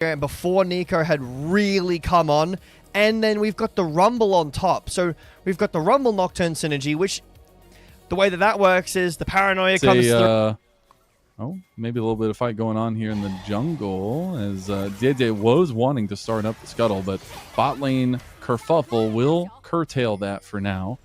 before Nico had really come on. And then we've got the Rumble on top. So we've got the Rumble Nocturne synergy, which the way that works is the Paranoia comes through. Oh, maybe a little bit of fight going on here in the jungle as JJ was wanting to start up the scuttle, but bot lane kerfuffle will curtail that for now.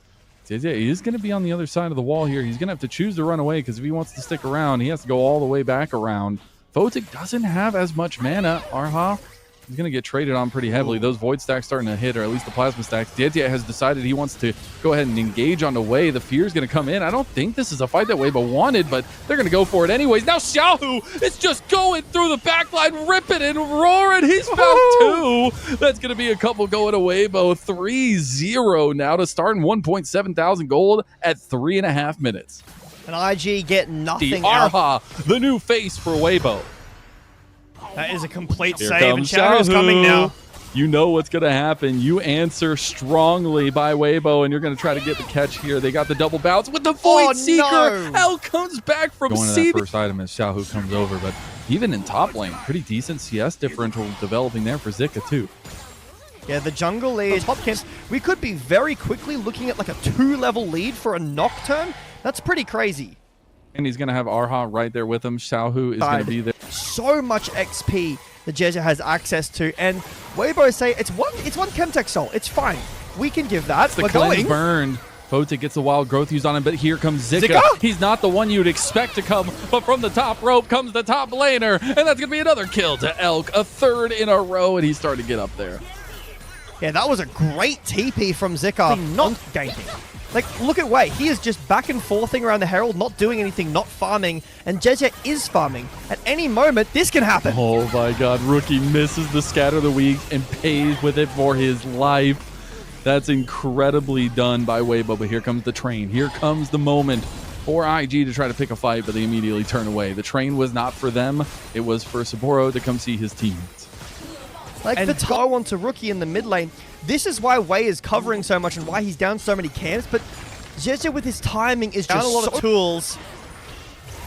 JJ is going to be on the other side of the wall here. He's going to have to choose to run away because if he wants to stick around, he has to go all the way back around. Photic doesn't have as much mana. Arha, he's going to get traded on pretty heavily. Those void stacks starting to hit, or at least the plasma stacks. JJ has decided he wants to go ahead and engage on the way. The fear is going to come in. I don't think this is a fight that Weibo wanted, but they're going to go for it anyways. Now Xiaohu is just going through the backline, ripping and roaring. He's found two. That's going to be a couple going to Weibo. 3-0 now to start in 1.7 thousand gold at 3.5 minutes. And IG get nothing the Arha, the new face for Weibo. That is a complete Here save, and comes Shadow's coming now. You know what's going to happen. You answer strongly by Weibo, and you're going to try to get the catch here. They got the double bounce with the Void Seeker. No. L comes back from going to that first item as Xiaohu comes over, but even in top lane, pretty decent CS differential developing there for Zika too. Yeah, the jungle lead. Hopkins, we could be very quickly looking at like a 2-level lead for a Nocturne. That's pretty crazy. And he's going to have Arha right there with him. Xiaohu is going to be there. So much XP that Jeja has access to, and Weibo say it's one Chemtech soul. It's fine. We can give that. The cleanse burned. Photic gets the wild growth used on him, but here comes Zika. He's not the one you'd expect to come, but from the top rope comes the top laner, and that's going to be another kill to Elk, a third in a row, and he's starting to get up there. Yeah, that was a great TP from Zika. Not ganking. Like, look at Wei. He is just back and forthing around the Herald, not doing anything, not farming, and Jeja is farming. At any moment, this can happen. Oh my god, Rookie misses the scatter the weak and pays with it for his life. That's incredibly done by Weibo, but here comes the train. Here comes the moment for IG to try to pick a fight, but they immediately turn away. The train was not for them. It was for Saburo to come see his teammates. Like, and the go onto Rookie in the mid lane. This is why Wei is covering so much and why he's down so many camps, but Jeja with his timing is just down a lot of tools.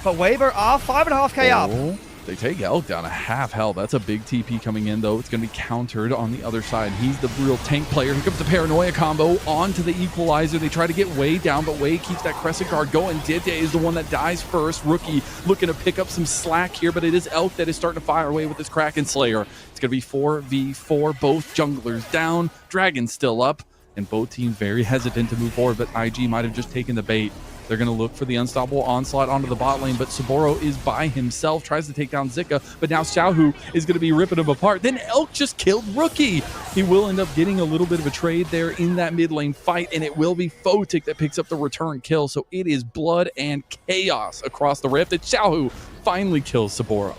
But Weibo are 5.5k up. They take Elk down a half health. That's a big TP coming in, though. It's going to be countered on the other side. He's the real tank player. Here comes the Paranoia combo onto the Equalizer. They try to get Wei down, but Wei keeps that Crescent Guard going. Dede is the one that dies first. Rookie looking to pick up some slack here, but it is Elk that is starting to fire away with his Kraken Slayer. It's going to be 4v4, both junglers down. Dragon's still up, and both teams very hesitant to move forward, but IG might have just taken the bait. They're going to look for the unstoppable onslaught onto the bot lane, but Saburo is by himself, tries to take down Zika, but now Xiaohu is going to be ripping him apart. Then Elk just killed Rookie. He will end up getting a little bit of a trade there in that mid lane fight, and it will be Photic that picks up the return kill, so it is blood and chaos across the rift, and Xiaohu finally kills Saburo.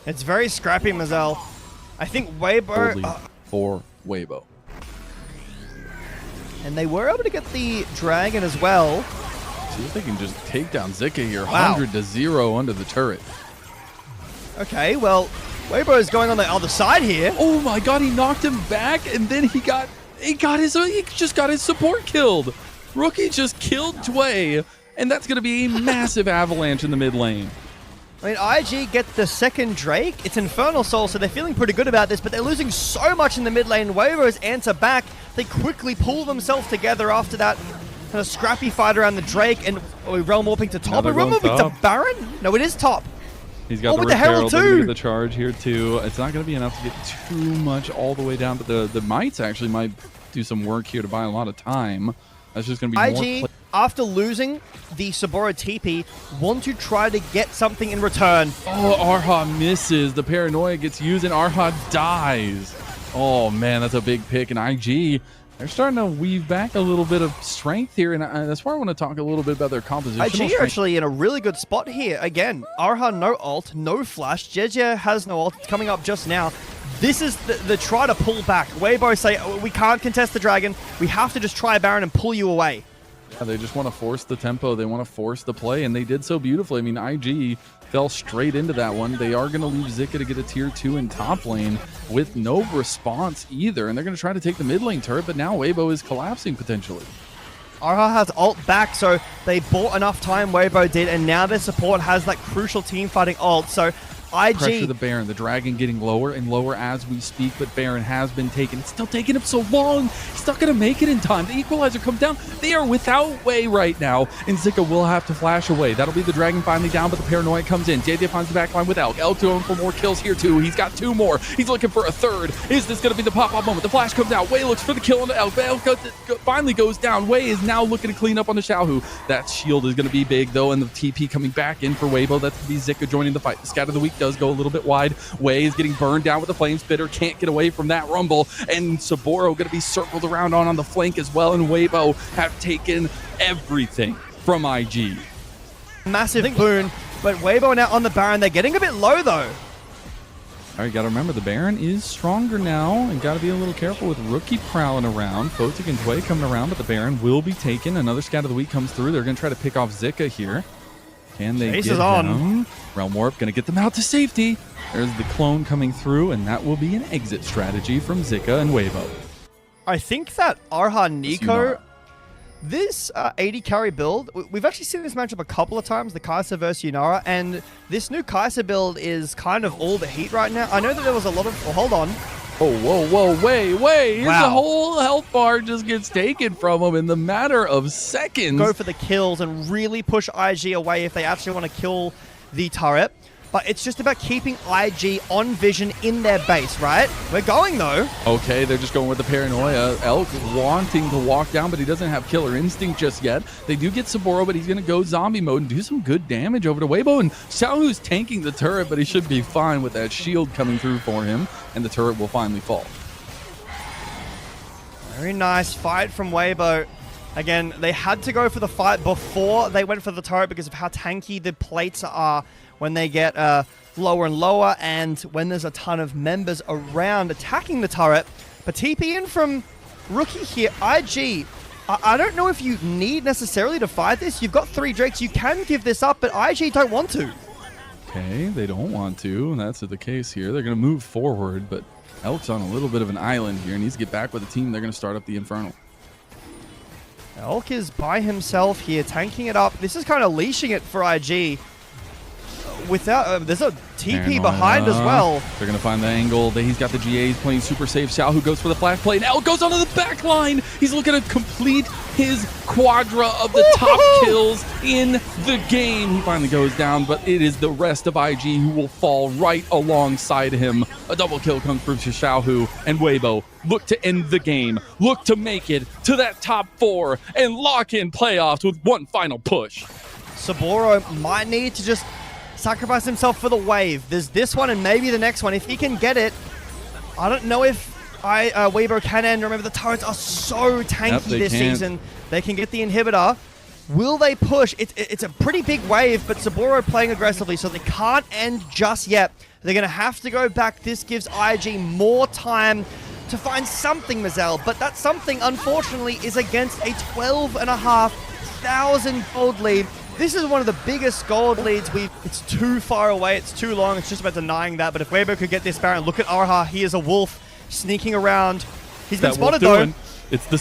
It's very scrappy, Mazel. I think Weibo... for Weibo. And they were able to get the dragon as well. See if they can just take down Zika here. Wow. 100-0 under the turret. Okay, well, Weibo is going on the other side here. Oh my god, he knocked him back, and then he just got his support killed. Rookie just killed Dway, and that's going to be a massive avalanche in the mid lane. I mean, IG get the second Drake. It's Infernal Soul, so they're feeling pretty good about this, but they're losing so much in the mid lane. Weibo's answer back. They quickly pull themselves together after that kind of scrappy fight around the Drake, and are we realm warping to top? Are we realm warping to Baron? No, it is top. He's got the Herald too. Get the charge here too. It's not going to be enough to get too much all the way down, but the Mites actually might do some work here to buy a lot of time. That's just going to be IG, after losing the Saburo TP, want to try to get something in return. Oh, Arha misses. The Paranoia gets used, and Arha dies. Oh, man, that's a big pick. And IG, they're starting to weave back a little bit of strength here, and that's why I want to talk a little bit about their composition. IG are actually in a really good spot here. Again, Arha no ult, no flash. Jeja has no ult. It's coming up just now. This is the try to pull back. Weibo say, we can't contest the dragon. We have to just try Baron and pull you away. Yeah, they just want to force the tempo. They want to force the play, and they did so beautifully. I mean, IG fell straight into that one. They are going to leave Zika to get a tier 2 in top lane with no response either, and they're going to try to take the mid lane turret, but now Weibo is collapsing potentially. Arha has ult back, so they bought enough time, Weibo did, and now their support has that crucial team fighting ult. So pressure the Baron. The Dragon getting lower and lower as we speak, but Baron has been taken. It's still taking him so long. He's not going to make it in time. The Equalizer comes down. They are without way right now, and Zika will have to flash away. That'll be the Dragon finally down, but the Paranoia comes in. JJ finds the backline with Elk. Elk going for more kills here too. He's got 2 more. He's looking for a 3rd. Is this going to be the pop-up moment? The flash comes out. Way looks for the kill on the Elk. Elk finally goes down. Way is now looking to clean up on the Xiaohu. That shield is going to be big though, and the TP coming back in for Weibo. That's going to be Zika joining the fight. The Scat of the Week does go a little bit wide. Way is getting burned down with the Flame Spitter. Can't get away from that rumble. And Saboro going to be circled around on the flank as well. And Weibo have taken everything from IG. Massive boon, but Weibo now on the Baron. They're getting a bit low though. All right, got to remember the Baron is stronger now, and got to be a little careful with Rookie prowling around. Photic and Tway coming around, but the Baron will be taken. Another Scat of the Week comes through. They're going to try to pick off Zika here. Can they get him? Realm Warp going to get them out to safety. There's the clone coming through, and that will be an exit strategy from Zika and Weibo. I think that Arha Nico, this 80 carry build, we've actually seen this matchup a couple of times, the Kai'Sa versus Yunara, and this new Kai'Sa build is kind of all the heat right now. I know that there was a lot of... Oh, hold on. Oh, whoa, wait. Wow. The whole health bar just gets taken from him in the matter of seconds. Go for the kills and really push IG away if they actually want to kill the turret. But it's just about keeping IG on vision in their base, right? We're going, though. Okay, they're just going with the Paranoia. Elk wanting to walk down, but he doesn't have Killer Instinct just yet. They do get Saboro, but he's going to go zombie mode and do some good damage over to Weibo. And Xiaohu's tanking the turret, but he should be fine with that shield coming through for him. And the turret will finally fall. Very nice fight from Weibo. Again, they had to go for the fight before they went for the turret because of how tanky the plates are when they get lower and lower, and when there's a ton of members around attacking the turret. But TP in from Rookie here. IG, I don't know if you need necessarily to fight this. You've got 3 Drakes. You can give this up, but IG don't want to. Okay, they don't want to, and that's the case here. They're going to move forward, but Elk's on a little bit of an island here. Needs to get back with the team. They're going to start up the Infernal. Elk is by himself here, tanking it up. This is kind of leashing it for IG. Without there's a TP behind as well. They're going to find the angle. He's got the GAs playing super safe. Xiao, who goes for the flash play. Now goes onto the back line. He's looking to complete his quadra of the top kills in the game. He finally goes down, but it is the rest of IG who will fall right alongside him. A double kill comes from Xiaohu, and Weibo look to end the game. Look to make it to that top 4 and lock in playoffs with one final push. Saboro might need to just sacrifice himself for the wave. There's this one and maybe the next one. If he can get it, I don't know if Weibo can end. Remember, the turrets are so tanky this season. They can get the inhibitor. Will they push? It's a pretty big wave, but Saboro playing aggressively, so they can't end just yet. They're going to have to go back. This gives IG more time to find something, Mazel, but that something, unfortunately, is against a 12,500 gold lead. This is one of the biggest gold leads it's too far away, it's too long, it's just about denying that. But if Weibo could get this Baron, look at Arha, he is a wolf sneaking around. He's been spotted though. It's the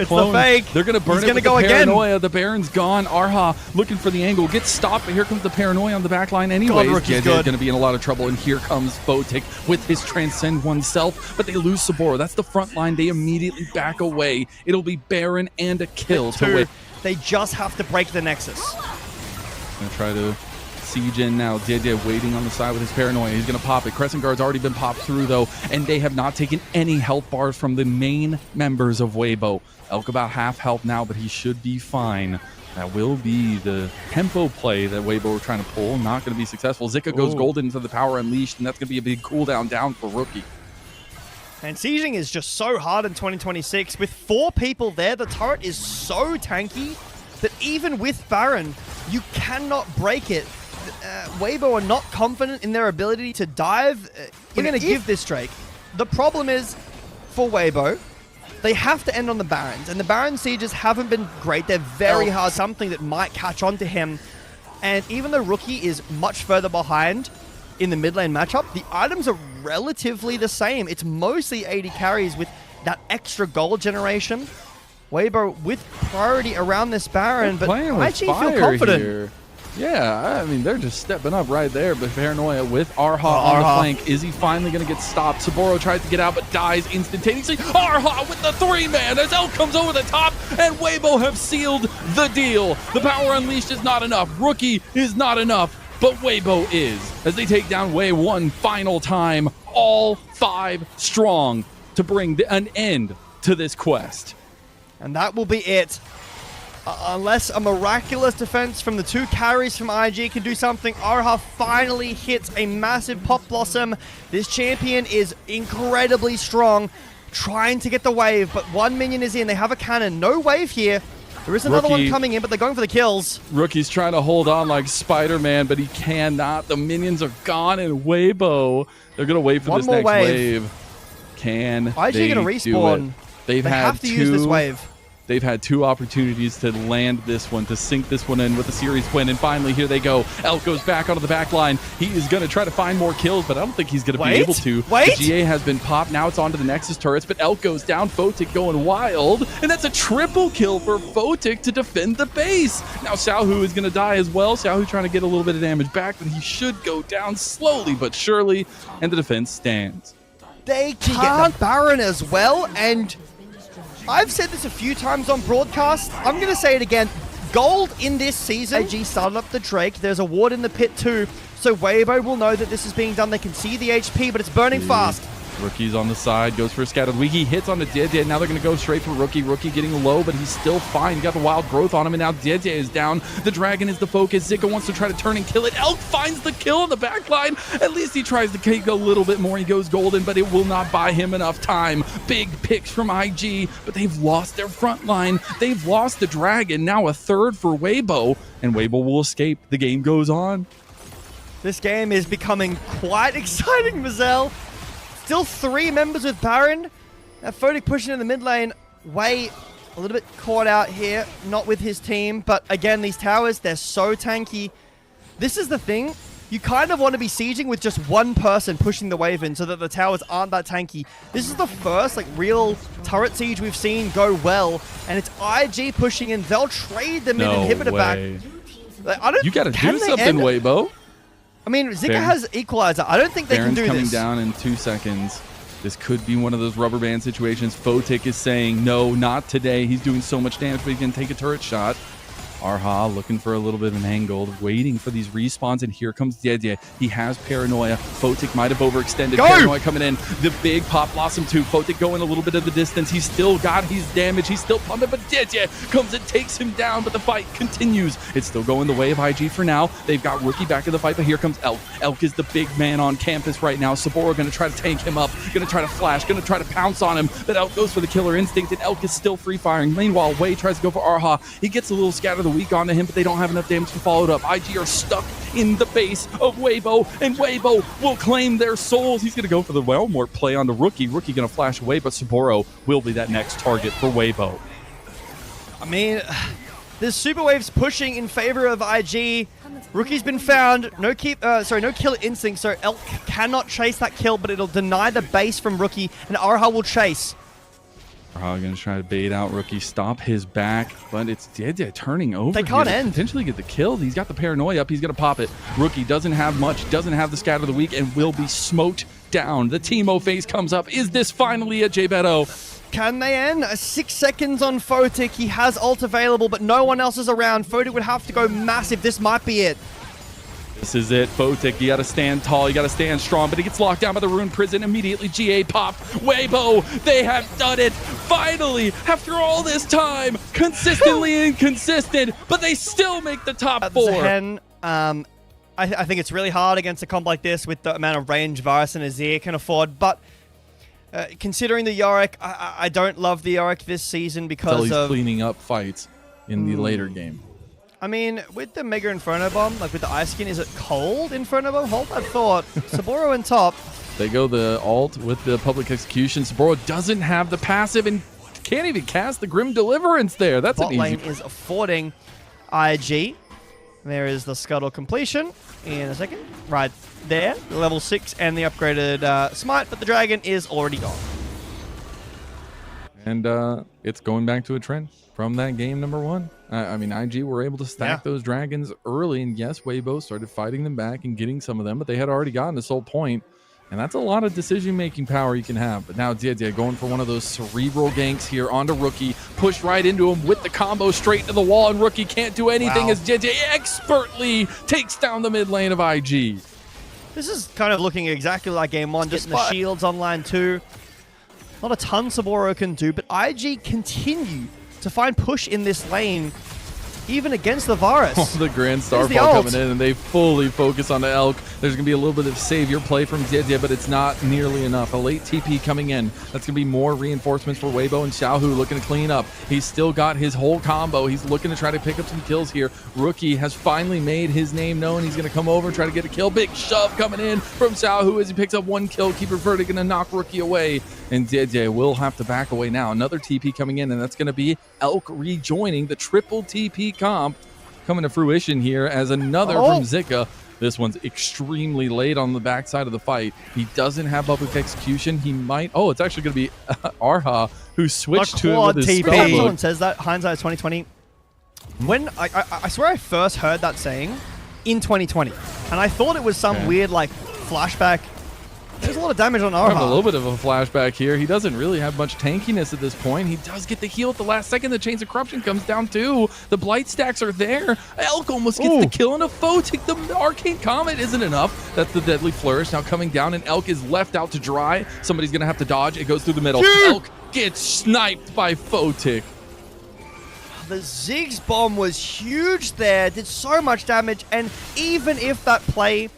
clone. The fake. They're going to burn it with the Paranoia. The Baron's gone. Arha looking for the angle. Gets stopped, but here comes the Paranoia on the back line anyways. JJ is going to be in a lot of trouble, and here comes Photic with his Transcend oneself, but they lose Saboro. That's the front line. They immediately back away. It'll be Baron and a kill to win. They just have to break the Nexus. Going to try to siege in now. JJ waiting on the side with his Paranoia. He's going to pop it. Crescent Guard's already been popped through, though, and they have not taken any health bars from the main members of Weibo. Elk about half health now, but he should be fine. That will be the tempo play that Weibo were trying to pull. Not going to be successful. Zika goes golden into the Power Unleashed, and that's going to be a big cooldown down for Rookie. And sieging is just so hard in 2026. With 4 people there, the turret is so tanky that even with Baron, you cannot break it. Weibo are not confident in their ability to dive. We're going to give this Drake. The problem is, for Weibo, they have to end on the Barons. And the Baron sieges haven't been great. They're very hard. Something that might catch on to him. And even though Rookie is much further behind in the mid lane matchup, the items are relatively the same. It's mostly 80 carries with that extra gold generation. Weibo with priority around this Baron, but I actually feel confident. Here. Yeah, I mean, they're just stepping up right there, but Paranoia with Arha on the flank. Is he finally going to get stopped? Saboro tries to get out, but dies instantaneously. Arha with the 3-man as Elk comes over the top, and Weibo have sealed the deal. The power unleashed is not enough. Rookie is not enough, but Weibo is, as they take down Wei one final time, all 5 strong to bring an end to this quest. And that will be it. Unless a miraculous defense from the 2 carries from IG can do something, Arha finally hits a massive Pop Blossom. This champion is incredibly strong, trying to get the wave, but 1 minion is in. They have a cannon. No wave here. There is another one coming in, but they're going for the kills. Rookie's trying to hold on like Spider-Man, but he cannot. The minions are gone, and Weibo, they're going to wait for this next wave. Can IG they going to respawn? They have to use this wave. They've had 2 opportunities to land this one, to sink this one in with a series win, and finally here they go. Elk goes back onto the back line. He is going to try to find more kills, but I don't think he's going to be able to. The GA has been popped. Now it's onto the Nexus turrets, but Elk goes down. Photic going wild, and that's a triple kill for Photic to defend the base. Now Xiaohu is going to die as well. Xiaohu trying to get a little bit of damage back, but he should go down slowly but surely, and the defense stands. They can't get the Baron as well, and I've said this a few times on broadcast. I'm going to say it again. Gold in this season. AG started up the Drake. There's a ward in the pit too. So Weibo will know that this is being done. They can see the HP, but it's burning fast. Rookie's on the side, goes for a scattered weak. He hits on the Dead. Now they're going to go straight for Rookie. Rookie getting low, but he's still fine. He got the wild growth on him, and now Dead is down. The Dragon is the focus. Zika wants to try to turn and kill it. Elk finds the kill in the back line. At least he tries to take a little bit more. He goes golden, but it will not buy him enough time. Big picks from IG, but they've lost their front line. They've lost the Dragon. Now a third for Weibo, and Weibo will escape. The game goes on. This game is becoming quite exciting, Mazel. Still 3 members with Baron. Photic pushing in the mid lane. Wei a little bit caught out here, not with his team. But again, these towers, they're so tanky. This is the thing. You kind of want to be sieging with just 1 person pushing the wave in so that the towers aren't that tanky. This is the first real turret siege we've seen go well. And it's IG pushing in. They'll trade the mid inhibitor back. You got to do something, Weibo. I mean, Zika has Equalizer. I don't think they can do this. Baron's coming down in 2 seconds. This could be one of those rubber band situations. Photic is saying, no, not today. He's doing so much damage, but he can take a turret shot. Arha looking for a little bit of an angle, waiting for these respawns, and here comes Dedye. He has Paranoia. Photic might have overextended. Paranoia coming in. The big Pop Blossom too. Photic going a little bit of the distance. He's still got his damage. He's still pumping, but Dedye comes and takes him down, but the fight continues. It's still going the way of IG for now. They've got Rookie back in the fight, but here comes Elk. Elk is the big man on campus right now. Saboro going to try to tank him up, going to try to flash, going to try to pounce on him, but Elk goes for the killer instinct, and Elk is still free firing. Meanwhile, Wei tries to go for Arha. He gets a little scatter the weak onto him, but they don't have enough damage to follow it up. IG are stuck in the base of Weibo, and Weibo will claim their souls. He's going to go for the Wellmort play on the Rookie. Rookie going to flash away, but Saboro will be that next target for Weibo. I mean, there's super waves pushing in favor of IG. Rookie's been found. No kill instinct, so Elk cannot chase that kill, but it'll deny the base from Rookie, and Arha will chase. Arha going to try to bait out Rookie, stop his back, but it's Dedye turning over. They can't end. Potentially get the kill. He's got the Paranoia up. He's going to pop it. Rookie doesn't have much, doesn't have the scatter of the week, and will be smoked down. The Teemo phase comes up. Is this finally a J-Beto? Can they end? 6 seconds on Photic. He has ult available, but no one else is around. Photic would have to go massive. This might be it. This is it, Photic. You got to stand tall. You got to stand strong, but he gets locked down by the Rune Prison. Immediately, GA pop. Weibo, they have done it. Finally, after all this time, consistently inconsistent, but they still make the top 4. Zen, I think it's really hard against a comp like this with the amount of range Varus and Azir can afford, but considering the Yorick, I don't love the Yorick this season because he's cleaning up fights in the later game. I mean, with the Mega Inferno Bomb, like with the Ice Skin, is it cold Inferno Bomb? Hold that thought. Saboro in top. They go the alt with the Public Execution. Saboro doesn't have the passive and can't even cast the Grim Deliverance there. That's an easy... Bot lane is affording IG. There is the Scuttle completion in a second. Right there, the level 6 and the upgraded Smite, but the Dragon is already gone. And it's going back to a trend from that game number 1. I mean, IG were able to stack those dragons early, and yes, Weibo started fighting them back and getting some of them, but they had already gotten this whole point, and that's a lot of decision-making power you can have. But now Dziedzie going for one of those cerebral ganks here onto Rookie, pushed right into him with the combo straight into the wall, and Rookie can't do anything as Dziedzie expertly takes down the mid lane of IG. This is kind of looking exactly like game 1, just the shields online too. Not a ton Saburo can do, but IG continue to find push in this lane, even against the Varus. Oh, the Grand Starfall coming in, and they fully focus on the Elk. There's going to be a little bit of savior play from Dziedzie, but it's not nearly enough. A late TP coming in. That's going to be more reinforcements for Weibo, and Xiaohu looking to clean up. He's still got his whole combo. He's looking to try to pick up some kills here. Rookie has finally made his name known. He's going to come over and try to get a kill. Big shove coming in from Xiaohu as he picks up 1 kill. Keeper Verde going to knock Rookie away, and Dziedzie will have to back away now. Another TP coming in, and that's going to be Elk rejoining the triple TP comp coming to fruition here as another from Zika. This one's extremely late on the backside of the fight. He doesn't have public execution. He might. Oh, it's actually going to be Arha who switched to it with his spell book. Someone says that hindsight 2020. When I swear I first heard that saying in 2020, and I thought it was some weird like flashback. There's a lot of damage on Arha. I have a little bit of a flashback here. He doesn't really have much tankiness at this point. He does get the heal at the last second. The Chains of Corruption comes down too. The Blight stacks are there. Elk almost gets the kill, and a Photic. The Arcane Comet isn't enough. That's the Deadly Flourish now coming down, and Elk is left out to dry. Somebody's going to have to dodge. It goes through the middle. Elk gets sniped by Photic. The Ziggs bomb was huge there. Did so much damage, and even if that play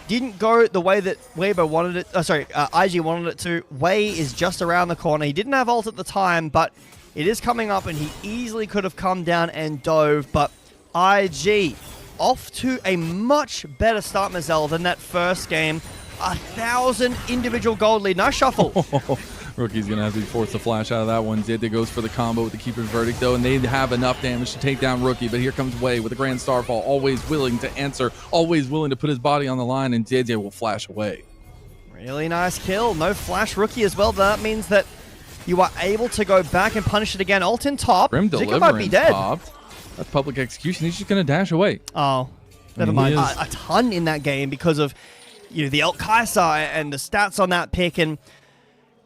didn't go the way that Weibo wanted it, IG wanted it to, Wei is just around the corner. He didn't have ult at the time, but it is coming up, and he easily could have come down and dove, but IG off to a much better start, Mazel, than that first game. 1,000 individual gold lead. Nice shuffle. Rookie's going to have to be forced to flash out of that one. Dziedzie goes for the combo with the Keeper's Verdict, though, and they have enough damage to take down Rookie. But here comes Wei with the Grand Starfall, always willing to answer, always willing to put his body on the line, and Dziedzie will flash away. Really nice kill. No flash Rookie as well. That means that you are able to go back and punish it again. Ult in top. Grim Zika might be dead. Popped. That's public execution. He's just going to dash away. Oh, never mind. A ton in that game because of the Elk Kaiser and the stats on that pick, and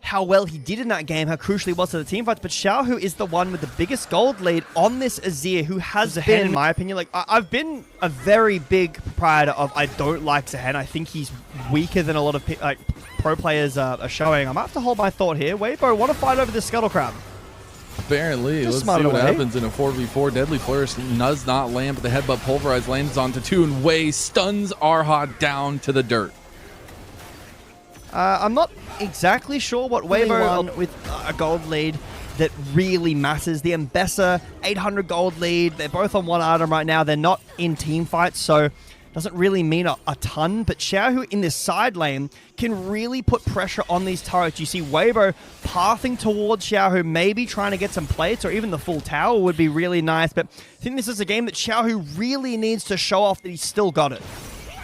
how well he did in that game, how crucial he was to the team fights. But Xiaohu is the one with the biggest gold lead on this Azir, who has been, in my opinion, like I've been a very big proprietor of I don't like Zehen. I think he's weaker than a lot of pro players are showing. I might have to hold my thought here. Weibo want to fight over this Scuttle Crab. Apparently. Let's see what happens in a 4v4. Deadly Flourish does not land, but the Headbutt Pulverize lands onto 2, and Wei stuns Arha down to the dirt. I'm not exactly sure what Weibo with a gold lead that really matters. The Mbessa, 800 gold lead. They're both on one item right now. They're not in team fights, so doesn't really mean a ton. But Xiaohu in this side lane can really put pressure on these turrets. You see Weibo pathing towards Xiaohu, maybe trying to get some plates, or even the full tower would be really nice. But I think this is a game that Xiaohu really needs to show off that he's still got it.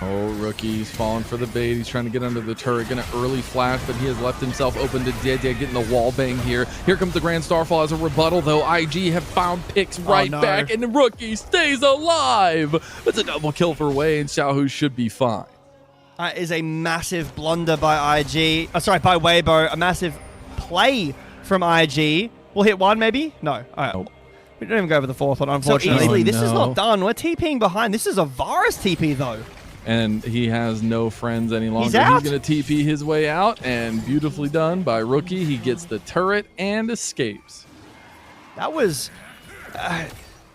Oh, Rookie's falling for the bait. He's trying to get under the turret. Going to early flash, but he has left himself open to Dziedzie getting the wall bang here. Here comes the Grand Starfall as a rebuttal, though. IG have found picks right back, and the Rookie stays alive. It's a double kill for Wei, and Xiaohu should be fine. That is a massive blunder by IG. By Weibo. A massive play from IG. We'll hit one, maybe? No. All right. Nope. We don't even go over the fourth one, unfortunately. So easily, this is not done. We're TPing behind. This is a Varus TP, though. And he has no friends any longer. He's going to TP his way out, and beautifully done by Rookie. He gets the turret and escapes. That was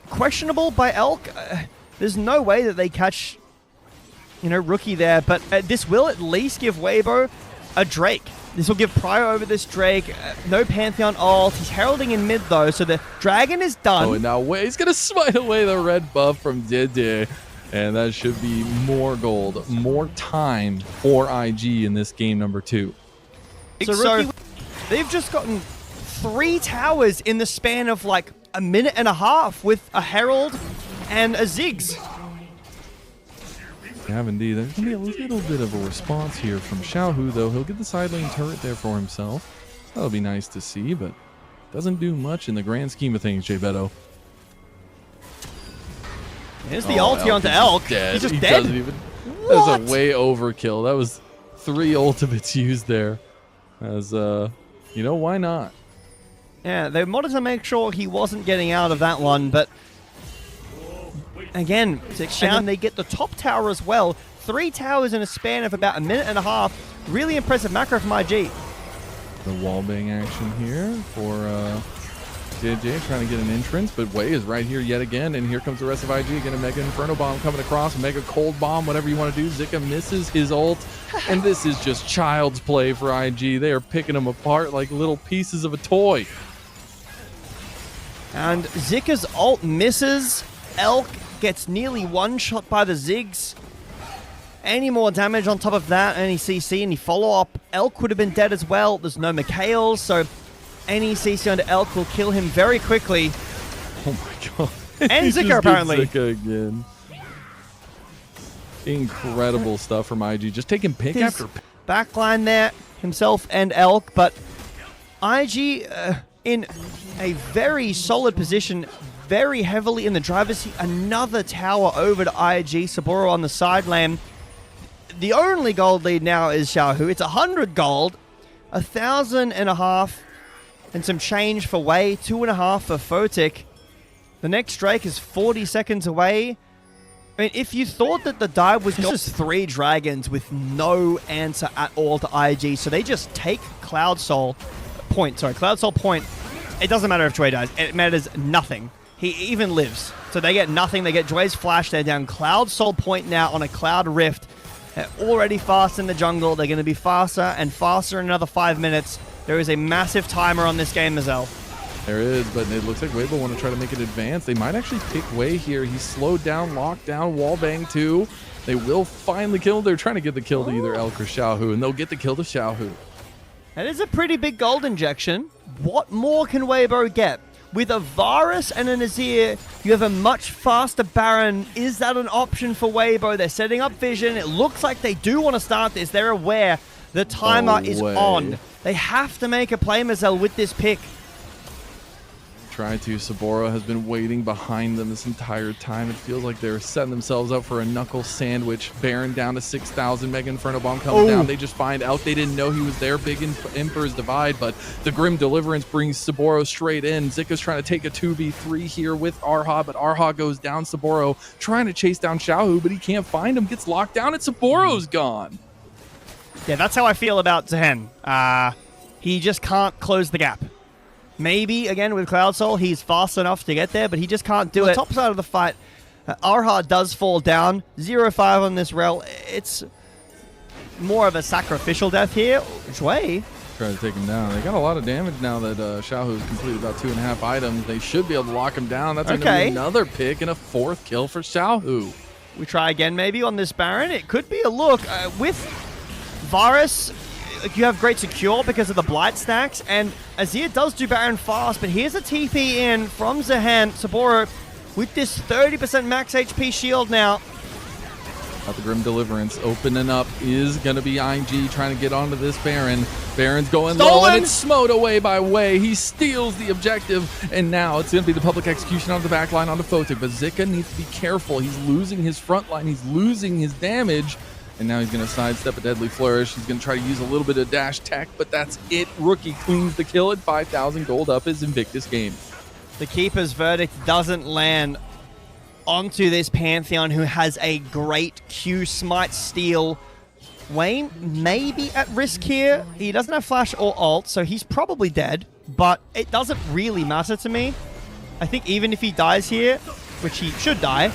questionable by Elk. There's no way that they catch, Rookie there, but this will at least give Weibo a Drake. This will give Prior over this Drake. No Pantheon ult. He's heralding in mid, though, so the dragon is done. Oh, and now Wei's going to smite away the red buff from Dziedzie. And that should be more gold, more time for IG in this game number 2. So they've just gotten 3 towers in the span of like a minute and a half with a Herald and a Ziggs. They have indeed. There's going to be a little bit of a response here from Xiaohu, though. He'll get the side lane turret there for himself. That'll be nice to see, but doesn't do much in the grand scheme of things, Jay Beto. Here's the ulti onto Elk. Dead. He's just He dead. doesn't even. What? That was a way overkill. That was 3 ultimates used there. As you know, why not? Yeah, they wanted to make sure he wasn't getting out of that one, but again, and they get the top tower as well. 3 towers in a span of about a minute and a half. Really impressive macro from IG. The wallbang action here for JJ trying to get an entrance, but Wei is right here yet again, and here comes the rest of IG. Again, a Mega Inferno Bomb coming across, a Mega Cold Bomb, whatever you want to do. Zika misses his ult, and this is just child's play for IG. They are picking them apart like little pieces of a toy. And Zika's ult misses. Elk gets nearly one-shot by the Ziggs. Any more damage on top of that, any CC, any follow-up, Elk would have been dead as well. There's no Mikhails, so any CC onto Elk will kill him very quickly. Oh my god. And Zika, apparently. Zika again. Incredible stuff from IG. Just taking pick after pick. Backline there, himself and Elk, but IG in a very solid position, very heavily in the driver's seat. Another tower over to IG. Saburo on the side lane. The only gold lead now is Xiaohu. It's 100 gold, 1,500 and some change for Wei, 2.5 for Photic. The next Drake is 40 seconds away. I mean, if you thought that the dive was just 3 dragons with no answer at all to IG, so they just take Cloud Soul Point. It doesn't matter if Jway dies. It matters nothing. He even lives. So they get nothing. They get Jway's flash. They're down Cloud Soul Point now on a Cloud Rift. They're already fast in the jungle. They're going to be faster and faster in another 5 minutes. There is a massive timer on this game, Mazel. There is, but it looks like Weibo want to try to make it advance. They might actually pick Wei here. He's slowed down, locked down, wallbang too. They will finally kill. They're trying to get the kill to either Elk or Xiaohu, and they'll get the kill to Xiaohu. That is a pretty big gold injection. What more can Weibo get? With a Varus and an Azir, you have a much faster Baron. Is that an option for Weibo? They're setting up vision. It looks like they do want to start this. They're aware the timer is on. They have to make a play, Mazel, with this pick. Try to. Saburo has been waiting behind them this entire time. It feels like they're setting themselves up for a knuckle sandwich. Baron down to 6,000. Mega Inferno Bomb comes down. They just find Elk. They didn't know he was there. Big Emperor's Divide, but the Grim Deliverance brings Saburo straight in. Zika's trying to take a 2v3 here with Arha, but Arha goes down. Saburo trying to chase down Xiaohu, but he can't find him. Gets locked down, and Saburo's gone. Yeah, that's how I feel about Zehen. He just can't close the gap. Maybe, again, with Cloud Soul, he's fast enough to get there, but he just can't do it. Top side of the fight, Arha does fall down. 0-5 on this rel. It's more of a sacrificial death here. Shui. Try to take him down. They got a lot of damage now that Xiaohu's completed about 2.5 items. They should be able to lock him down. That's going to be another pick and a 4th kill for Xiaohu. We try again maybe on this Baron. It could be a look. With Varus, you have great secure because of the Blight stacks, and Azir does do Baron fast, but here's a TP in from Zehen. Saburo with this 30% max HP shield now. Got the Grim Deliverance opening up is going to be IG trying to get onto this Baron. Baron's going low, and it's smote away by Wei. He steals the objective, and now it's going to be the public execution on the back line onto Photic, but Zika needs to be careful. He's losing his front line. He's losing his damage. And now he's going to sidestep a Deadly Flourish. He's going to try to use a little bit of dash tech, but that's it. Rookie cleans the kill at 5,000 gold up his Invictus game. The Keeper's Verdict doesn't land onto this Pantheon, who has a great Q Smite steal. Wayne may be at risk here. He doesn't have flash or ult, so he's probably dead, but it doesn't really matter to me. I think even if he dies here, which he should die,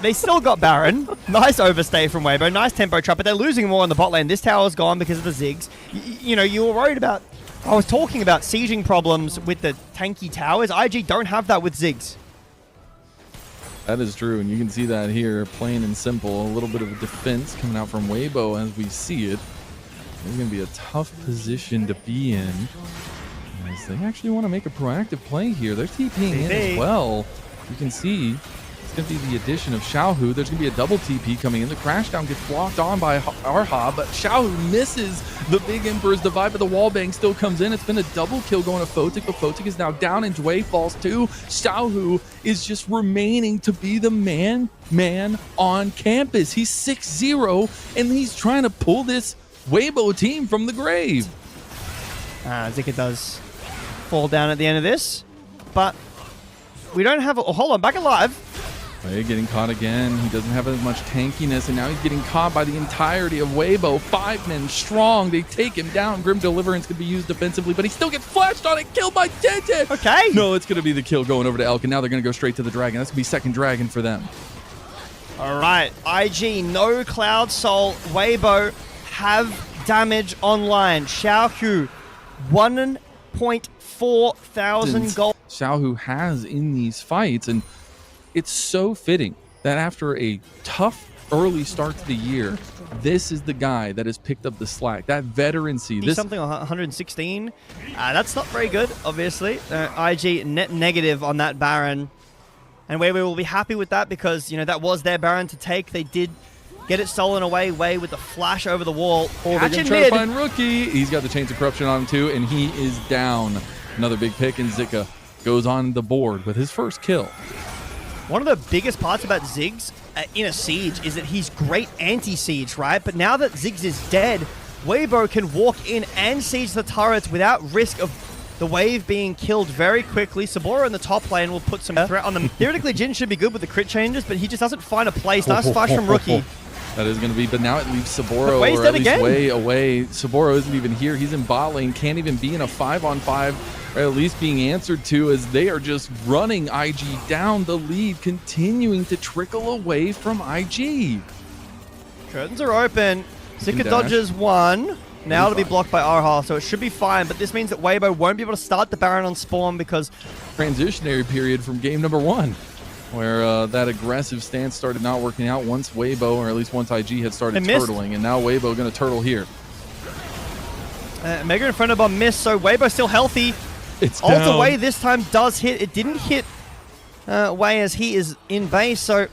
they still got Baron. Nice overstay from Weibo. Nice tempo trap, but they're losing more on the bot lane. This tower's gone because of the Ziggs. You know, you were worried about... I was talking about sieging problems with the tanky towers. IG don't have that with Ziggs. That is true, and you can see that here, plain and simple. A little bit of a defense coming out from Weibo as we see it. It's going to be a tough position to be in, as they actually want to make a proactive play here. They're TPing in as well. You can see It's going to be the addition of Xiaohu. There's going to be a double TP coming in. The crash down gets blocked on by Arha, but Xiaohu misses the big Emperor's Divide, but the wallbang still comes in. It's been a double kill going to Photic, but Photic is now down and Dway falls too. Xiaohu is just remaining to be the man on campus. He's 6-0, and he's trying to pull this Weibo team from the grave. Zika does fall down at the end of this, but we don't have hold on, back alive. Wei getting caught again. He doesn't have as much tankiness, and now he's getting caught by the entirety of Weibo. 5 men strong. They take him down. Grim Deliverance can be used defensively, but he still gets flashed on and killed by Tete. Okay. No, it's going to be the kill going over to Elk, and now they're going to go straight to the Dragon. That's going to be second Dragon for them. All right, IG, no Cloud Soul. Weibo have damage online. Xiaohu, 1.4 thousand gold. Xiaohu has in these fights, and it's so fitting that after a tough early start to the year, this is the guy that has picked up the slack. That veterancy. He's something on 116. That's not very good, obviously. IG net negative on that Baron. And Weibo will be happy with that because, you know, that was their Baron to take. They did get it stolen away. Wei with the flash over the wall. Oh, they're going to try to find Rookie. He's got the Chains of Corruption on him too, and he is down. Another big pick, and Zika goes on the board with his first kill. One of the biggest parts about Ziggs in a siege is that he's great anti-siege, right? But now that Ziggs is dead, Weibo can walk in and siege the turrets without risk of the wave being killed very quickly. Sabora in the top lane will put some threat on them. Theoretically, Jin should be good with the crit changes, but he just doesn't find a place. Nice flash from Rookie. That is going to be, but now it leaves Saboro, or at least again. Way away. Saboro isn't even here. He's in bot lane, can't even be in a 5-on-5, or at least being answered to, as they are just running IG down the lead, continuing to trickle away from IG. Curtains are open. Zika dodges one. Now it'll be blocked by Arha, so it should be fine, but this means that Weibo won't be able to start the Baron on spawn because... Transitionary period from game number 1, where that aggressive stance started not working out once Weibo, or at least once IG had started turtling, and now Weibo going to turtle here. Mega Inferno Bomb missed, so Weibo still healthy. It's Ultra Wei this time does hit. It didn't hit Wei as he is in base, so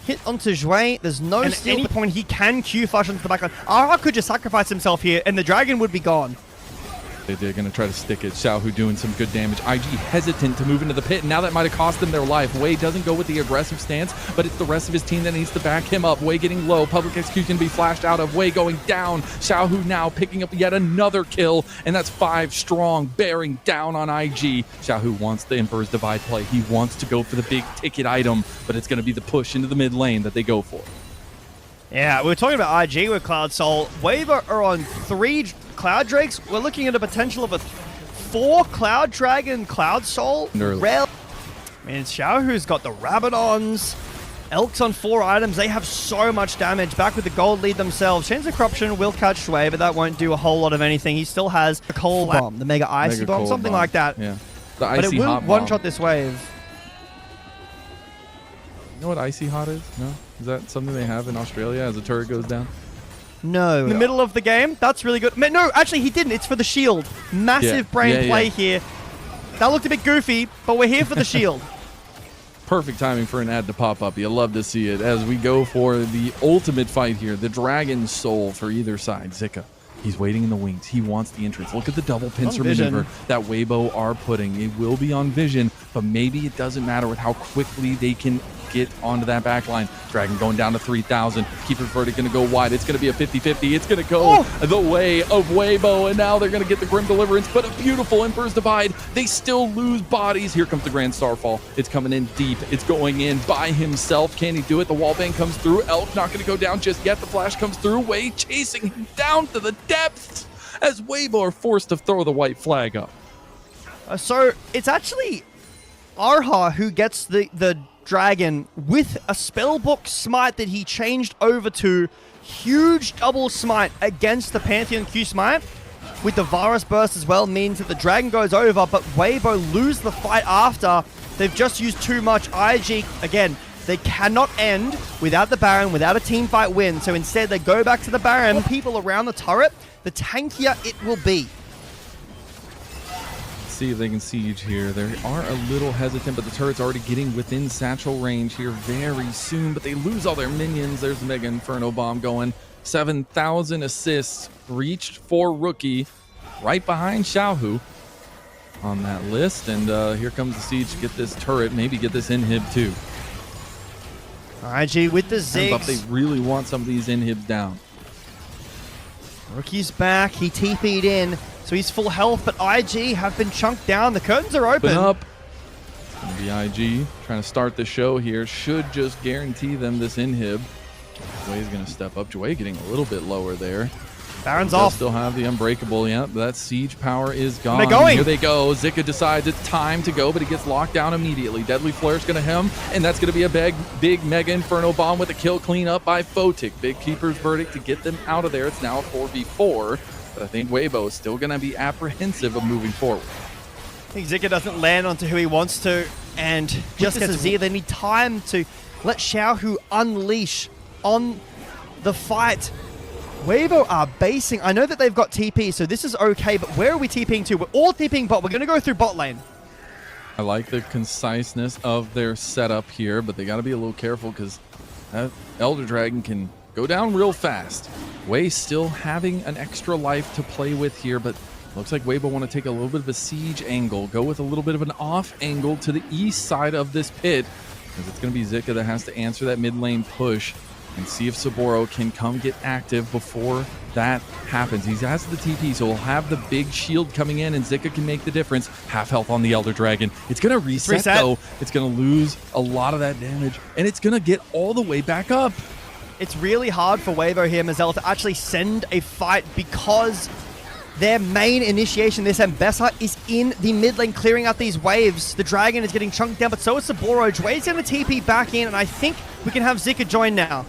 hit onto Zhui. There's no steal. At any point he can Q flash onto the backline. Ara could just sacrifice himself here, and the Dragon would be gone. They're going to try to stick it. Xiaohu doing some good damage. IG hesitant to move into the pit. Now that might have cost them their life. Wei doesn't go with the aggressive stance, but it's the rest of his team that needs to back him up. Wei getting low. Public execution be flashed out of. Wei going down. Xiaohu now picking up yet another kill, and that's 5 strong, bearing down on IG. Xiaohu wants the Emperor's Divide play. He wants to go for the big ticket item, but it's going to be the push into the mid lane that they go for. Yeah, we were talking about IG with Cloud Soul. Weibo are on 3 Cloud Drakes. We're looking at a potential of a 4 Cloud Dragon Cloud Soul. Rel. I mean, Xiaohu's got the Rabadons. Elk's on 4 items. They have so much damage. Back with the gold lead themselves. Chains of Corruption will catch Shui, but that won't do a whole lot of anything. He still has the Cold Bomb, the Mega Icy Bomb, something like that. Yeah, the But it Icy will Hot one-shot Bomb. this wave. You know what Icy Hot is? No? Is that something they have in Australia as a turret goes down? No. In the middle of the game? That's really good. No, actually, he didn't. It's for the shield. Massive brain play here. That looked a bit goofy, but we're here for the shield. Perfect timing for an ad to pop up. You love to see it as we go for the ultimate fight here. The Dragon Soul for either side. Zika. He's waiting in the wings. He wants the entrance. Look at the double pincer maneuver that Weibo are putting. It will be on vision, but maybe it doesn't matter with how quickly they can get onto that back line. Dragon going down to 3,000. Keeper Verdict going to go wide. It's going to be a 50-50. It's going to go the way of Weibo, and now they're going to get the Grim Deliverance, but a beautiful Emperor's Divide. They still lose bodies. Here comes the Grand Starfall. It's coming in deep. It's going in by himself. Can he do it? The wallbang comes through. Elk not going to go down just yet. The flash comes through. Wei chasing him down to the depths as Weibo are forced to throw the white flag up. So it's actually Arha who gets the Dragon with a spellbook smite that he changed over to. Huge double smite against the Pantheon Q smite with the Varus burst as well, means that the Dragon goes over, but Weibo lose the fight after. They've just used too much. IG, again, they cannot end without the Baron, without a team fight win, so instead they go back to the Baron. People around the turret, the tankier it will be. see if they can siege here. They are a little hesitant, but the turret's already getting within satchel range here very soon, but they lose all their minions. There's the Mega Inferno Bomb going. 7,000 assists reached for Rookie, right behind Xiaohu on that list. And here comes the siege to get this turret, maybe get this inhib too. IG with the But zigs. they really want some of these inhibs down. Rookie's back. He TP'd in, so he's full health, but IG have been chunked down. The curtains are open. Up. It's going to be IG trying to start the show here. Should just guarantee them this inhib. Jue's going to step up. Jue getting a little bit lower there. Baron's Does off. still have the Unbreakable. Yeah, but that siege power is gone. They're going. Here they go. Zika decides it's time to go, but he gets locked down immediately. Deadly Flare's going to hem, and that's going to be a big Mega Inferno Bomb with a kill clean up by Photic. Big Keeper's Verdict to get them out of there. It's now a 4v4, but I think Weibo is still going to be apprehensive of moving forward. I think Zika doesn't land onto who he wants to, and just as Azir, they need time to let Xiaohu unleash on the fight. Weibo are basing. I know that they've got TP, so this is okay, but where are we TPing to? We're all TPing bot. We're going to go through bot lane. I like the conciseness of their setup here, but they got to be a little careful because that Elder Dragon can go down real fast. Wei still having an extra life to play with here, but looks like Weibo want to take a little bit of a siege angle, go with a little bit of an off angle to the east side of this pit, because it's going to be Zika that has to answer that mid lane push and see if Saburo can come get active before that happens. He has the TP, so he'll have the big shield coming in, and Zika can make the difference. Half health on the Elder Dragon. It's going to reset, though. It's going to lose a lot of that damage, and it's going to get all the way back up. It's really hard for Weibo here, Mazel, to actually send a fight because their main initiation, this Ambessa, is in the mid lane clearing out these waves. The Dragon is getting chunked down, but so is Saburo. Jue's going to TP back in, and I think we can have Zika join now.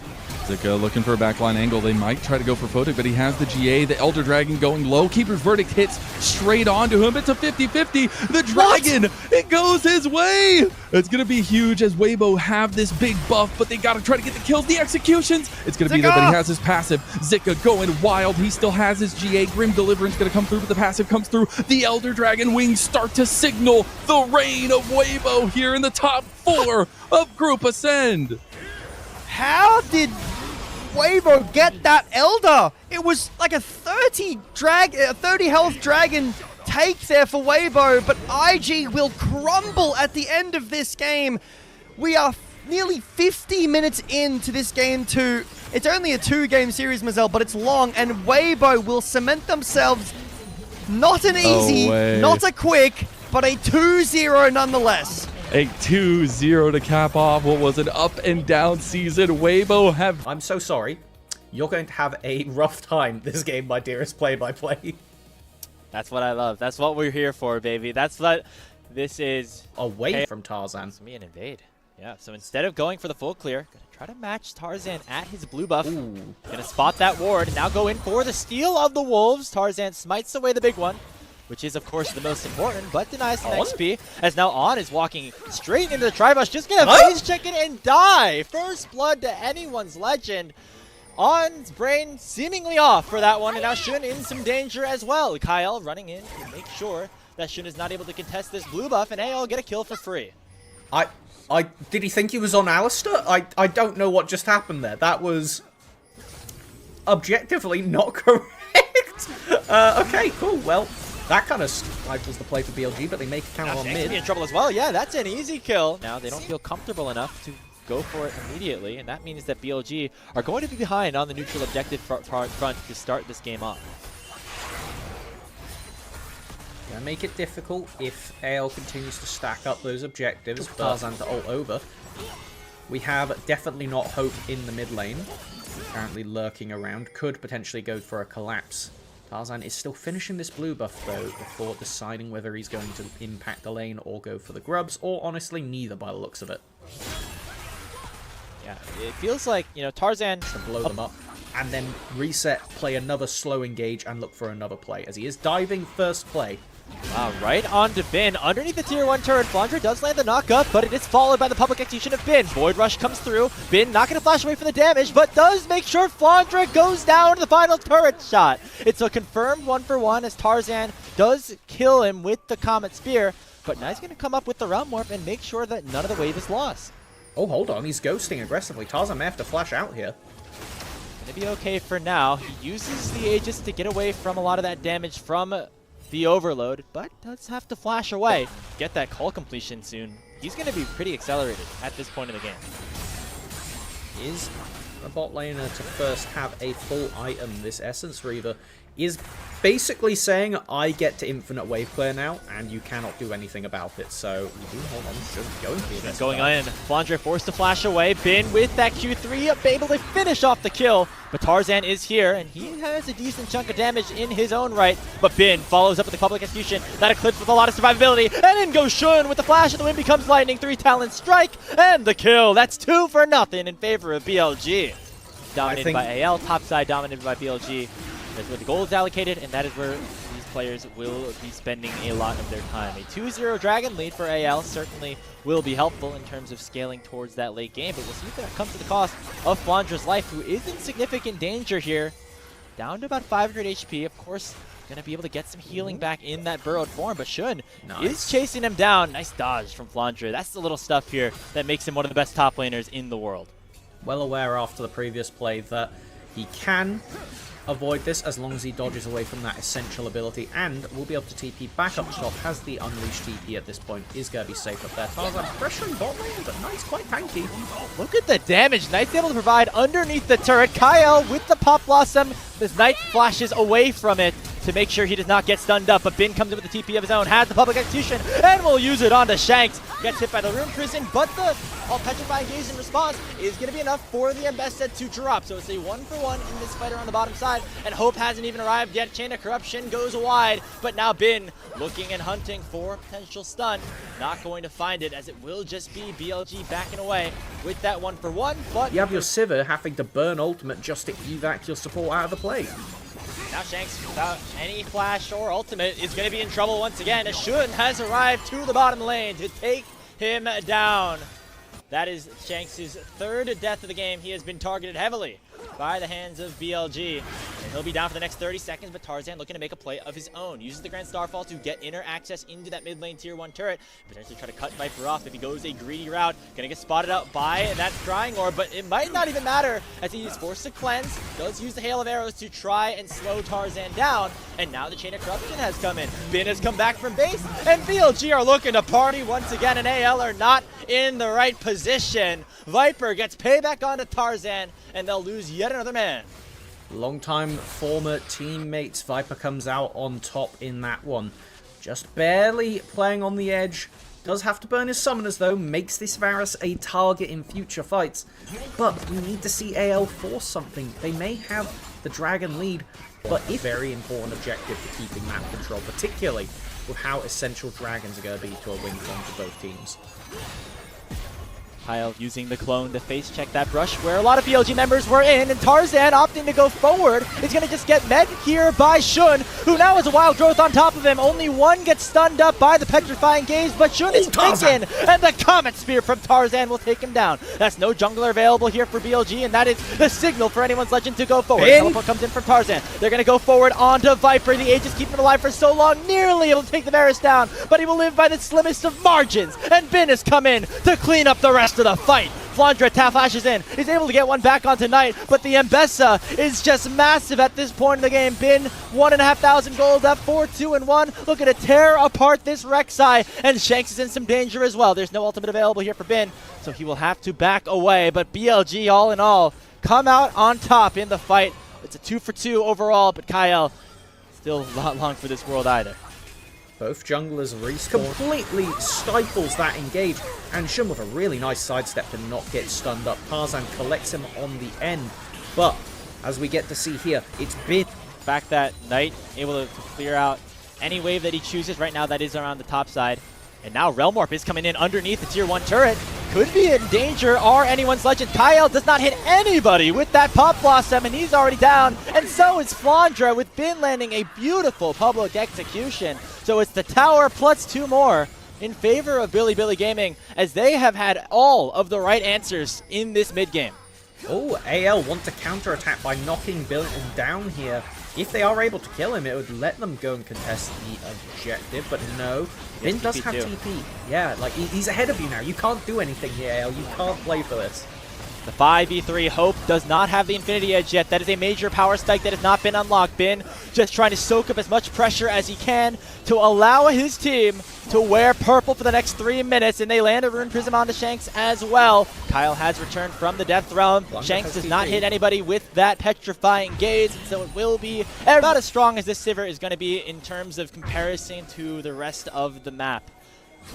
Zika looking for a backline angle. They might try to go for Photic, but he has the GA. The Elder Dragon going low. Keeper's Verdict hits straight onto him. It's a 50-50. The Dragon, it goes his way. It's going to be huge as Weibo have this big buff, but they got to try to get the kills, the executions. It's going to be there, but he has his passive. Zika going wild. He still has his GA. Grim Deliverance going to come through, but the passive comes through. The Elder Dragon wings start to signal the reign of Weibo here in the top 4 of Group Ascend. How did Weibo get that Elder? It was like a 30 health Dragon take there for Weibo, but IG will crumble at the end of this game. We are nearly 50 minutes into this game 2. It's only a 2-game series, Mazel, but it's long, and Weibo will cement themselves. Not an easy, not a quick, but a 2-0 nonetheless. A 2-0 to cap off what was an up and down season. Weibo have... I'm so sorry. You're going to have a rough time this game, my dearest play-by-play. That's what I love. That's what we're here for, baby. That's what this is. Away from Tarzan. It's me and invade. Yeah, so instead of going for the full clear, gonna try to match Tarzan at his blue buff. Gonna spot that ward and now go in for the steal of the wolves. Tarzan smites away the big one, which is, of course, the most important, but denies some XP, as now On is walking straight into the Tribush, just gonna phase check it and die! First blood to anyone's legend. On's brain seemingly off for that one, and now Shun in some danger as well. Kyle running in to make sure that Shun is not able to contest this blue buff, and AL get a kill for free. Did he think he was on Alistair? I don't know what just happened there. That was objectively not correct. Okay, cool, well... That kind of stifles the play for BLG, but they make a counter on mid. Be in trouble as well. Yeah, that's an easy kill. Now they don't feel comfortable enough to go for it immediately, and that means that BLG are going to be behind on the neutral objective front to start this game off. Gonna make it difficult if AL continues to stack up those objectives for Tarzan to ult over. We have definitely not Hope in the mid lane. Currently lurking around. Could potentially go for a collapse. Tarzan is still finishing this blue buff, though, before deciding whether he's going to impact the lane or go for the grubs, or honestly, neither by the looks of it. Yeah, it feels like, you know, Tarzan... To blow them up, and then reset, play another slow engage, and look for another play, as he is diving first play. Wow, right onto Bin. Underneath the tier 1 turret, Flandre does land the knock-up, but it is followed by the public execution of Bin. Void Rush comes through. Bin not going to flash away from the damage, but does make sure Flandre goes down to the final turret shot. It's a confirmed 1-for-1 as Tarzan does kill him with the Comet Spear, but now he's going to come up with the Realm Warp and make sure that none of the wave is lost. Oh, hold on. He's ghosting aggressively. Tarzan may have to flash out here. Going to be okay for now. He uses the Aegis to get away from a lot of that damage from the Overload, but does have to flash away. Get that call completion soon. He's going to be pretty accelerated at this point in the game. Is a bot laner to first have a full item. This Essence Reaver is basically saying, I get to infinite wave clear now, and you cannot do anything about it. So, hold on, should be going for this. Going in. Flandre forced to flash away. Bin with that Q3, able to finish off the kill. But Tarzan is here, and he has a decent chunk of damage in his own right. But Bin follows up with the public execution. That eclipse with a lot of survivability. And in goes Shun with the flash of the wind becomes lightning. 3 talent strike, and the kill. That's 2-0 in favor of BLG. Dominated by AL, topside dominated by BLG. That's where the gold is allocated, and that is where these players will be spending a lot of their time. A 2-0 Dragon lead for AL certainly will be helpful in terms of scaling towards that late game, but we'll see if that comes to the cost of Flandre's life, who is in significant danger here. Down to about 500 HP, of course, going to be able to get some healing back in that burrowed form, but Shun is chasing him down. Nice dodge from Flandre. That's the little stuff here that makes him one of the best top laners in the world. Well aware after the previous play that he can avoid this as long as he dodges away from that essential ability, and will be able to TP back up top. Has the unleashed TP at this point, is going to be safe up there. Tarzan pressuring bot lane, but Knight's quite tanky. Look at the damage Knight's able to provide underneath the turret. Kyle with the Pop Blossom. This Knight flashes away from it to make sure he does not get stunned up, but Bin comes in with the TP of his own, has the public execution, and will use it onto Shanks. Gets hit by the Rune Prison, but the Petrifying Gaze in response is going to be enough for the Embesta to drop. So it's a 1-for-1 in this fighter on the bottom side, and Hope hasn't even arrived yet. Chain of Corruption goes wide, but now Bin looking and hunting for a potential stun. Not going to find it, as it will just be BLG backing away with that 1-for-1, but you have your Sivir having to burn ultimate just to evac your support out of the play. Now Shanks, without any flash or ultimate, is going to be in trouble once again, as Shun has arrived to the bottom lane to take him down. That is Shanks' third death of the game. He has been targeted heavily by the hands of BLG. And he'll be down for the next 30 seconds, but Tarzan looking to make a play of his own. Uses the Grand Starfall to get inner access into that mid lane tier 1 turret. Potentially try to cut Viper off if he goes a greedy route. Gonna get spotted out by that Scrying Orb, but it might not even matter as he is forced to cleanse. Does use the Hail of Arrows to try and slow Tarzan down. And now the Chain of Corruption has come in. Bin has come back from base, and BLG are looking to party once again, and AL are not in the right position. Viper gets payback onto Tarzan, and they'll lose yet another man. Long-time former teammates, Viper comes out on top in that one. Just barely playing on the edge. Does have to burn his summoners though, makes this Varus a target in future fights. But we need to see AL force something. They may have the Dragon lead, but if very important objective for keeping map control, particularly with how essential Dragons are going to be to a win for both teams. Kyle using the clone to face check that brush where a lot of BLG members were in, and Tarzan opting to go forward is going to just get met here by Shun, who now has a wild growth on top of him. Only one gets stunned up by the Petrifying Gaze, but Shun is taken, and the Comet Spear from Tarzan will take him down. That's no jungler available here for BLG, and that is the signal for anyone's legend to go forward. Teleport comes in from Tarzan. They're going to go forward onto Viper. The Aegis keeping him alive for so long, nearly able to take the Varus down, but he will live by the slimmest of margins, and Bin has come in to clean up the rest of the fight. Flandre flashes in. He's able to get one back onto Knight, but the Embessa is just massive at this point in the game. Bin 1,500 gold up, 4-2-1. Looking to tear apart this Rek'Sai, and Shanks is in some danger as well. There's no ultimate available here for Bin, so he will have to back away, but BLG all in all come out on top in the fight. It's a 2-for-2 overall, but Kyle still not long for this world either. Both junglers respawn. Completely stifles that engage, and Shun with a really nice sidestep to not get stunned up. Tarzan collects him on the end, but as we get to see here, it's Bin. The fact that Knight able to clear out any wave that he chooses right now, that is around the top side. And now Realm Warp is coming in underneath the tier 1 turret. Could be in danger, or anyone's legend. Kyle does not hit anybody with that Pop Blossom, and he's already down. And so is Flandre, with Bin landing a beautiful public execution. So it's the tower plus 2 more in favor of Billy Gaming, as they have had all of the right answers in this mid game. Oh, AL want to counterattack by knocking Billy down here. if they are able to kill him, it would let them go and contest the objective, but no. Bin does have TP. Yeah, like, he's ahead of you now. You can't do anything here, AL. You can't play for this. The 5v3 Hope does not have the Infinity Edge yet. That is a major power spike that has not been unlocked. Bin just trying to soak up as much pressure as he can to allow his team to wear purple for the next 3 minutes, and they land a Rune Prism onto Shanks as well. Kyle has returned from the Death Realm. Shanks does not hit anybody with that petrifying gaze, and so it will be about as strong as this Sivir is going to be in terms of comparison to the rest of the map.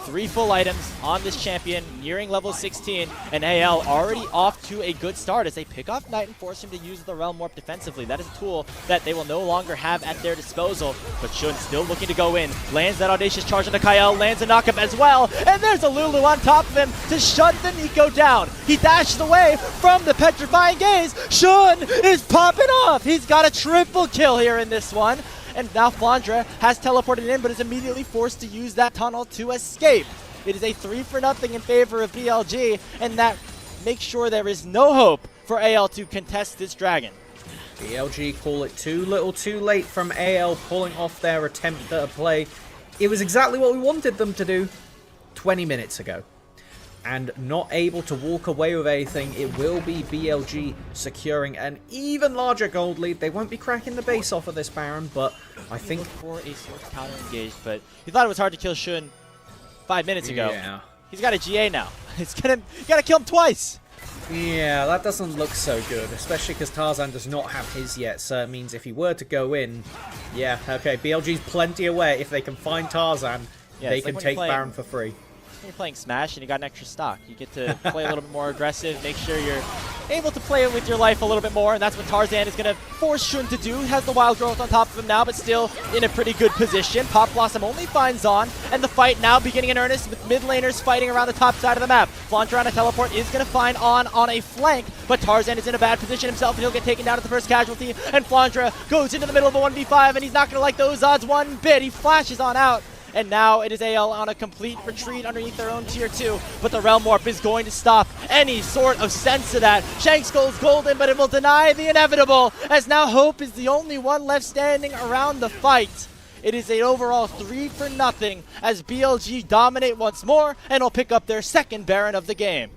3 full items on this champion, nearing level 16, and AL already off to a good start as they pick off Knight and force him to use the Realm Warp defensively. That is a tool that they will no longer have at their disposal, but Shun still looking to go in. Lands that audacious charge onto Kyle, lands a knockup as well, and there's a Lulu on top of him to shut the Nico down. He dashes away from the petrifying gaze. Shun is popping off. He's got a triple kill here in this one. And now Flandre has teleported in, but is immediately forced to use that tunnel to escape. It is a 3-0 in favor of BLG, and that makes sure there is no hope for AL to contest this dragon. BLG call it too little too late from AL pulling off their attempt at a play. It was exactly what we wanted them to do 20 minutes ago. And not able to walk away with anything, it will be BLG securing an even larger gold lead. They won't be cracking the base off of this Baron, but I think... For a sort of counter engage, but he thought it was hard to kill Shun 5 minutes ago. Yeah. He's got a GA now. You gotta kill him twice. Yeah, that doesn't look so good, especially because Tarzan does not have his yet, so it means if he were to go in, yeah, okay, BLG's plenty aware. If they can find Tarzan, yeah, they can take Baron for free. You're playing Smash and you got an extra stock. You get to play a little bit more aggressive, make sure you're able to play it with your life a little bit more, and that's what Tarzan is going to force Shun to do. He has the Wild Growth on top of him now, but still in a pretty good position. Pop Blossom only finds on, and the fight now beginning in earnest with mid laners fighting around the top side of the map. Flandre on a teleport is going to find on a flank, but Tarzan is in a bad position himself, and he'll get taken down at the first casualty, and Flandre goes into the middle of a 1v5, and he's not going to like those odds one bit. He flashes on out. And now it is AL on a complete retreat underneath their own tier 2. But the Realm Warp is going to stop any sort of sense of that. Shanks goes golden, but it will deny the inevitable, as now Hope is the only one left standing around the fight. It is an overall 3-0 as BLG dominate once more and will pick up their second Baron of the game.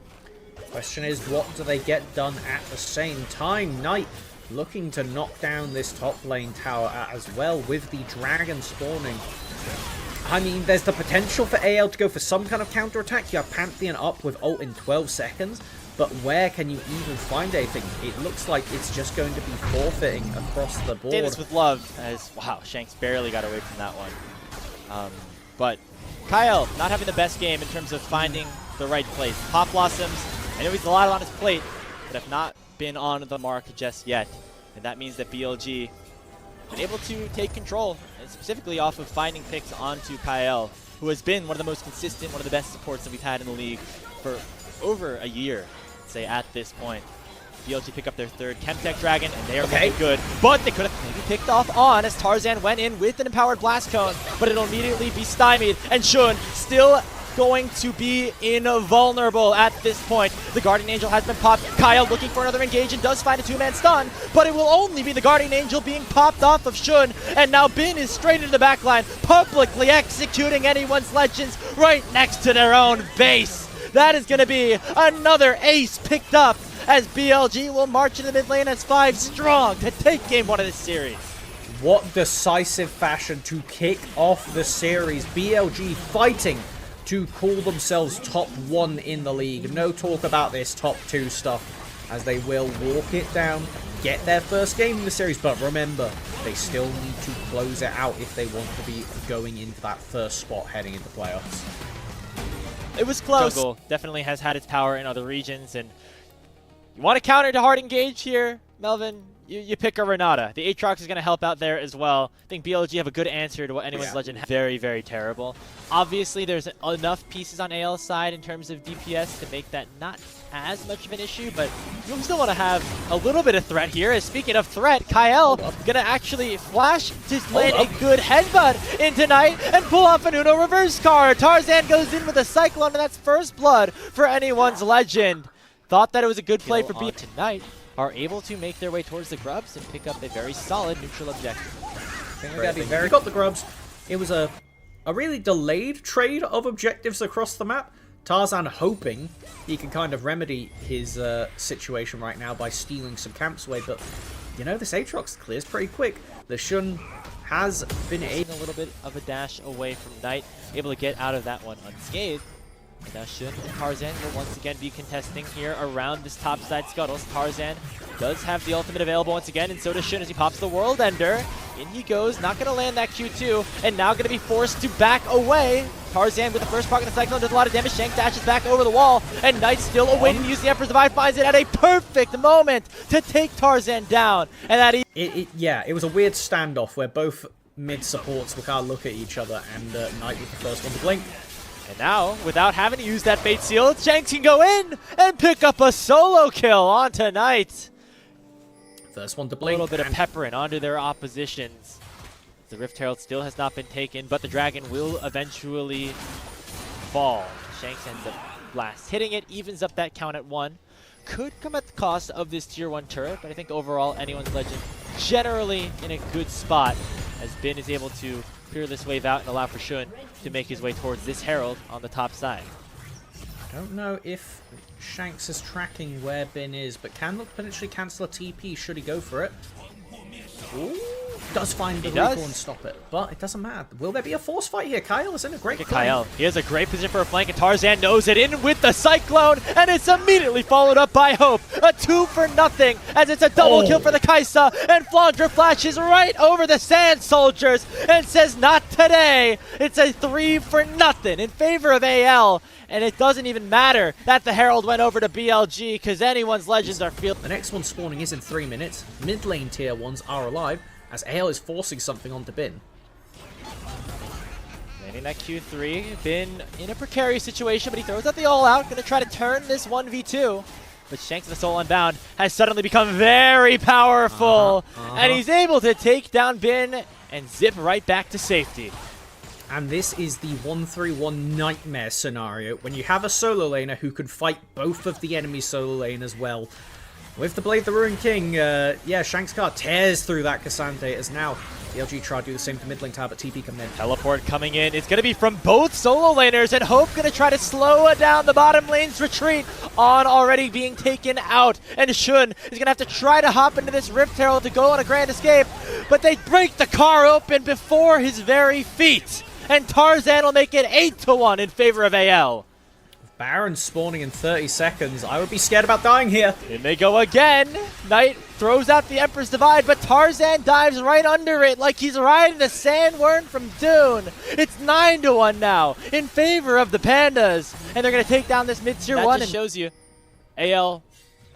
Question is, what do they get done at the same time? Knight looking to knock down this top lane tower as well with the dragon spawning. I mean, there's the potential for AL to go for some kind of counter-attack. You have Pantheon up with ult in 12 seconds, but where can you even find anything? It looks like it's just going to be forfeiting across the board. Say this with love, as, wow, Shanks barely got away from that one. But Kyle not having the best game in terms of finding the right place. Pop Blossoms, I know he's a lot on his plate, but have not been on the mark just yet. And that means that BLG been able to take control, and specifically off of finding picks onto Kyle, who has been one of the most consistent, one of the best supports that we've had in the league for over a year, say, at this point. BLG pick up their third Chemtech Dragon, and they are looking good, but they could have maybe picked off on as Tarzan went in with an Empowered Blast Cone, but it'll immediately be stymied, and Shun still going to be invulnerable at this point. The Guardian Angel has been popped. Kyle looking for another engage and does find a 2-man stun, but it will only be the Guardian Angel being popped off of Shun, and now Bin is straight into the backline, publicly executing anyone's legends right next to their own base. That is going to be another ace picked up as BLG will march into the mid lane as 5 strong to take game 1 of this series. What decisive fashion to kick off the series. BLG fighting to call themselves top 1 in the league. No talk about this top 2 stuff, as they will walk it down, get their first game in the series, but remember, they still need to close it out if they want to be going into that first spot heading into playoffs. It was close. Jungle definitely has had its power in other regions, and you want to counter to hard engage here, Melvin? You pick a Renata. The Aatrox is going to help out there as well. I think BLG have a good answer to what anyone's legend has. Very, very terrible. Obviously, there's enough pieces on AL's side in terms of DPS to make that not as much of an issue, but you still want to have a little bit of threat here. As speaking of threat, Kyle going to actually flash to land a good headbutt into Knight and pull off an Uno reverse card. Tarzan goes in with a Cyclone, and that's first blood for anyone's legend. Thought that it was a good play for B tonight. are able to make their way towards the grubs and pick up a very solid neutral objective. I think we gotta be very got the grubs. It was a really delayed trade of objectives across the map. Tarzan hoping he can kind of remedy his situation right now by stealing some camps away, but you know, this Aatrox clears pretty quick. The Shun has been A little bit of a dash away from Knight, able to get out of that one unscathed. And now Shun and Tarzan will once again be contesting here around this topside scuttles. Tarzan does have the ultimate available once again, and so does Shun as he pops the World Ender. In he goes, not going to land that Q2, and now going to be forced to back away. Tarzan with the first proc in the Cyclone does a lot of damage. Shank dashes back over the wall, and Knight still awaiting to use the Emperor's Divide, finds it at a perfect moment to take Tarzan down. And that yeah, it was a weird standoff where both mid supports were kind of look at each other, and Knight was the first one to blink. And now, without having to use that Fate Seal, Shanks can go in and pick up a solo kill onto Knight. First one to A blink. little bit of pepperine onto their oppositions. The Rift Herald still has not been taken, but the Dragon will eventually fall. Shanks ends up blast hitting it, evens up that count at 1. Could come at the cost of this tier 1 turret, but I think overall anyone's Legend generally in a good spot, as Bin is able to clear this wave out and allow for Shun to make his way towards this Herald on the top side. I don't know if Shanks is tracking where Bin is, but can potentially cancel a TP should he go for it. Ooh, does find the recall and stop it, but it doesn't matter. Will there be a force fight here? Kyle is in a great place. Kyle, he has a great position for a flank, and Tarzan knows it, in with the Cyclone, and it's immediately followed up by Hope. A 2 for nothing, as it's a double kill for the Kaisa, and Flandre flashes right over the Sand Soldiers and says, not today. It's a 3 for nothing in favor of AL, and it doesn't even matter that the Herald went over to BLG, because anyone's Legends are feeling. The next one spawning is in 3 minutes. Mid lane tier 1s are alive, as AL is forcing something onto Bin. Landing that Q3, Bin in a precarious situation, but he throws out the all-out, going to try to turn this 1v2. But Shanks, the Soul Unbound, has suddenly become very powerful, and he's able to take down Bin and zip right back to safety. And this is the 1-3-1 nightmare scenario, when you have a solo laner who can fight both of the enemy solo lane as well. With the Blade the Ruined King, yeah, Shanks card tears through that Cassandre, as now BLG try to do the same to mid lane tower, but TP coming in. Teleport coming in. It's going to be from both solo laners, and Hope going to try to slow down the bottom lane's retreat on already being taken out. And Shun is going to have to try to hop into this Rift Herald to go on a grand escape, but they break the car open before his very feet. And Tarzan will make it 8-1 in favor of AL. Baron spawning in 30 seconds. I would be scared about dying here. In they go again. Knight throws out the Emperor's Divide, but Tarzan dives right under it like he's riding a sandworm from Dune. It's 9-1 now in favor of the Pandas. And they're going to take down this mid-tier 1. That just shows you AL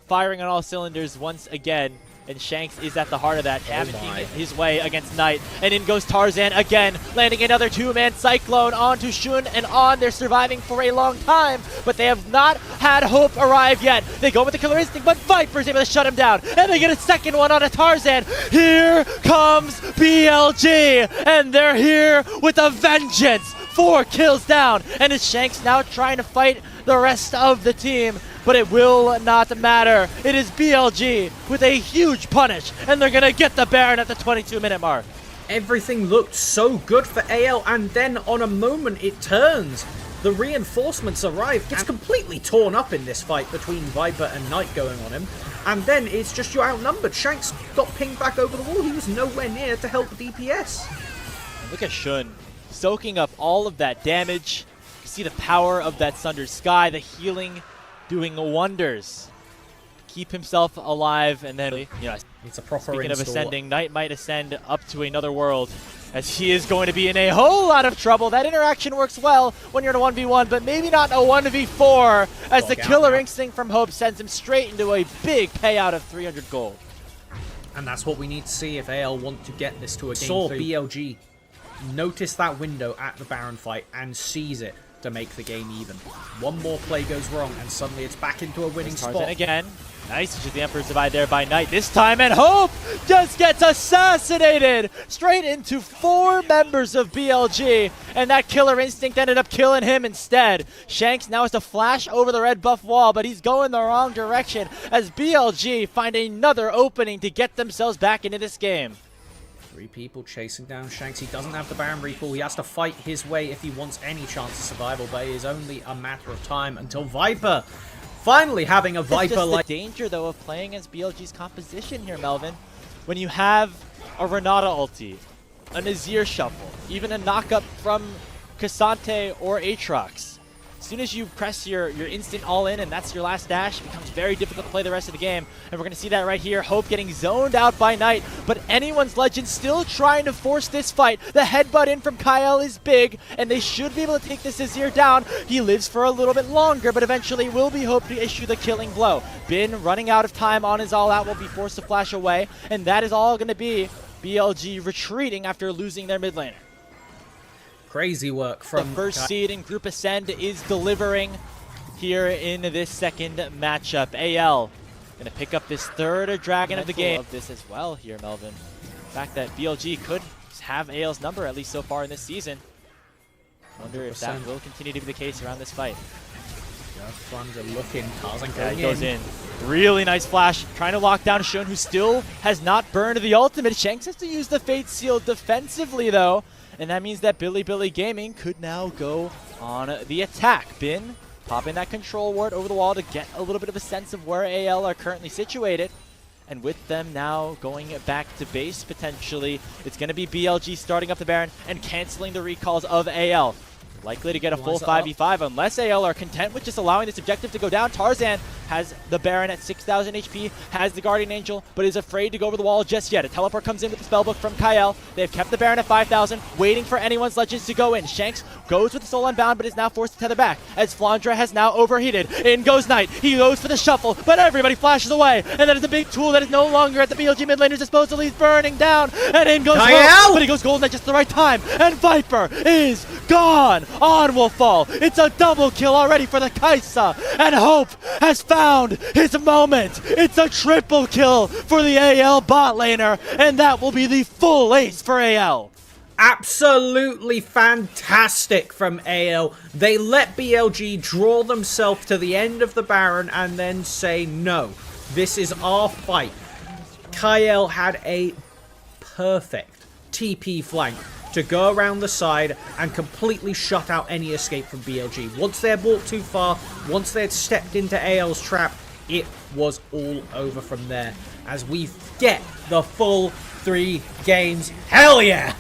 firing on all cylinders once again. And Shanks is at the heart of that, navigating his way against Knight. And in goes Tarzan again, landing another 2-man Cyclone onto Shun and on. They're surviving for a long time, but they have not had Hope arrive yet. They go with the Killer Instinct, but Viper's able to shut him down. And they get a second one on a Tarzan. Here comes BLG, and they're here with a vengeance. 4 kills down, and it's Shanks now trying to fight the rest of the team. But it will not matter. It is BLG with a huge punish, and they're going to get the Baron at the 22-minute mark. Everything looked so good for AL, and then on a moment it turns. The reinforcements arrive. It's completely torn up in this fight between Viper and Knight going on him. And then it's just you're outnumbered. Shanks got pinged back over the wall. He was nowhere near to help the DPS. And look at Shun soaking up all of that damage. You see the power of that Sundered Sky, the healing doing wonders. Keep himself alive, and then, you know, it's a proper speaking install. of ascending, Knight might ascend up to another world, as he is going to be in a whole lot of trouble. That interaction works well when you're in a 1v1, but maybe not in a 1v4, as the Killer Instinct from Hope sends him straight into a big payout of 300 gold. And that's what we need to see if AL want to get this to a game. Saw BLG notice that window at the Baron fight and seize it. to make the game even. One more play goes wrong, and suddenly it's back into a winning Tarzan spot. again. Nice, just the Emperor's Divide there by Knight this time, and Hope just gets assassinated straight into 4 members of BLG, and that Killer Instinct ended up killing him instead. Shanks now has to flash over the red buff wall, but he's going the wrong direction as BLG find another opening to get themselves back into this game. 3 people chasing down Shanks. He doesn't have the Baron recall. He has to fight his way if he wants any chance of survival, but it is only a matter of time until Viper finally having a Viper just like... the danger, though, of playing against BLG's composition here, Melvin. When you have a Renata ulti, a Nazir shuffle, even a knockup from Cassante or Aatrox. As soon as you press your instant all-in and that's your last dash, it becomes very difficult to play the rest of the game. And we're going to see that right here. Hope getting zoned out by Knight, but anyone's Legend still trying to force this fight. The headbutt in from Kyle is big, and they should be able to take this Azir down. He lives for a little bit longer, but eventually will be Hope to issue the killing blow. Bin running out of time on his all-out, will be forced to flash away, and that is all going to be BLG retreating after losing their mid laner. Crazy work from... The first seed in Group Ascend is delivering here in this second matchup. AL going to pick up this 3rd dragon of the game. Of this as well here, Melvin. The fact that BLG could have AL's number, at least so far in this season. Wonder if that will continue to be the case around this fight. Flanger looking, Tarzan goes in. Really nice flash, trying to lock down Shun, who still has not burned the ultimate. Shanks has to use the Fate Seal defensively, though. And that means that Billy Gaming could now go on the attack. Bin popping that control ward over the wall to get a little bit of a sense of where AL are currently situated. And with them now going back to base, potentially, it's going to be BLG starting up the Baron and canceling the recalls of AL. Likely to get a full 5v5 unless AL are content with just allowing this objective to go down. Tarzan has the Baron at 6,000 HP, has the Guardian Angel, but is afraid to go over the wall just yet. A teleport comes in with the spellbook from Kyle. They've kept the Baron at 5,000, waiting for anyone's Legends to go in. Shanks goes with the Soul Unbound, but is now forced to tether back as Flandra has now overheated. In goes Knight. He goes for the shuffle, but everybody flashes away. And that is a big tool that is no longer at the BLG mid laner's disposal. He's burning down, and in goes Hope, but he goes golden at just the right time. And Viper is gone. On will fall. It's a double kill already for the Kaisa, and Hope has found his moment. It's a triple kill for the AL bot laner, and that will be the full ace for AL. Absolutely fantastic from AL. They let BLG draw themselves to the end of the Baron and then say, no, this is our fight. Kyle had a perfect TP flank to go around the side and completely shut out any escape from BLG. Once they had walked too far, once they had stepped into AL's trap, it was all over from there. As we get the full 3 games. Hell yeah!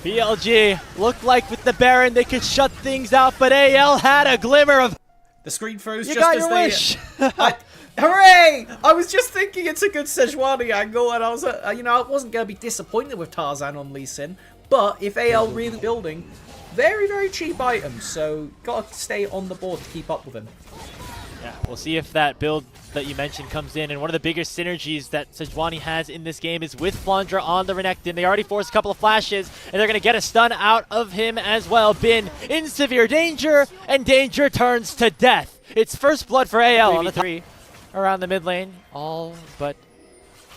BLG looked like with the Baron they could shut things out, but AL had a glimmer of... The screen froze you just got as your they... wish. Hooray! I was just thinking it's a good Sejuani angle, and I was, I wasn't going to be disappointed with Tarzan on Lee Sin. But if AL really building, very, very cheap items, so gotta stay on the board to keep up with him. Yeah, we'll see if that build that you mentioned comes in, and one of the biggest synergies that Sejuani has in this game is with Flandra on the Renekton. They already forced a couple of flashes, and they're going to get a stun out of him as well. Bin in severe danger, and danger turns to death. It's first blood for AL on the 3 around the mid lane. All but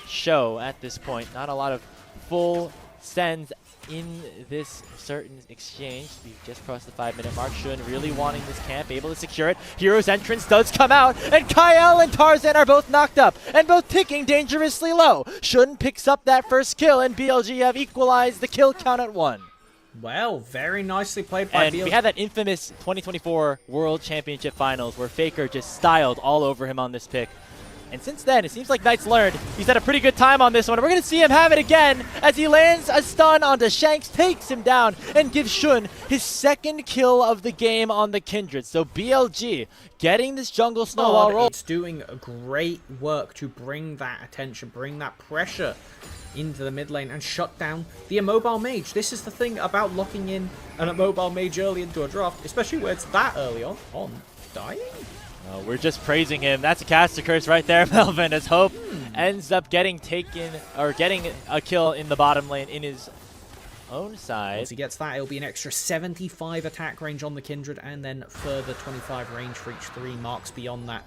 show at this point. Not a lot of full sends in this certain exchange. We've just crossed the 5-minute mark. Shun really wanting this camp, able to secure it. Hero's entrance does come out, and Kyle and Tarzan are both knocked up, and both ticking dangerously low. Shun picks up that first kill, and BLG have equalized the kill count at 1. Well, very nicely played by BLG. And we had that infamous 2024 World Championship Finals where Faker just styled all over him on this pick. And since then, it seems like Knight's learned. He's had a pretty good time on this one. We're going to see him have it again as he lands a stun onto Shanks, takes him down, and gives Shun his 2nd kill of the game on the Kindred. So BLG getting this jungle snowball roll. It's doing great work to bring that attention, bring that pressure into the mid lane and shut down the immobile mage. This is the thing about locking in an immobile mage early into a draft, especially where it's that early on. Dying? We're just praising him. That's a caster curse right there, Melvin, as Hope ends up getting taken, or getting a kill in the bottom lane in his own side. Once he gets that, it'll be an extra 75 attack range on the Kindred, and then further 25 range for each 3 marks beyond that.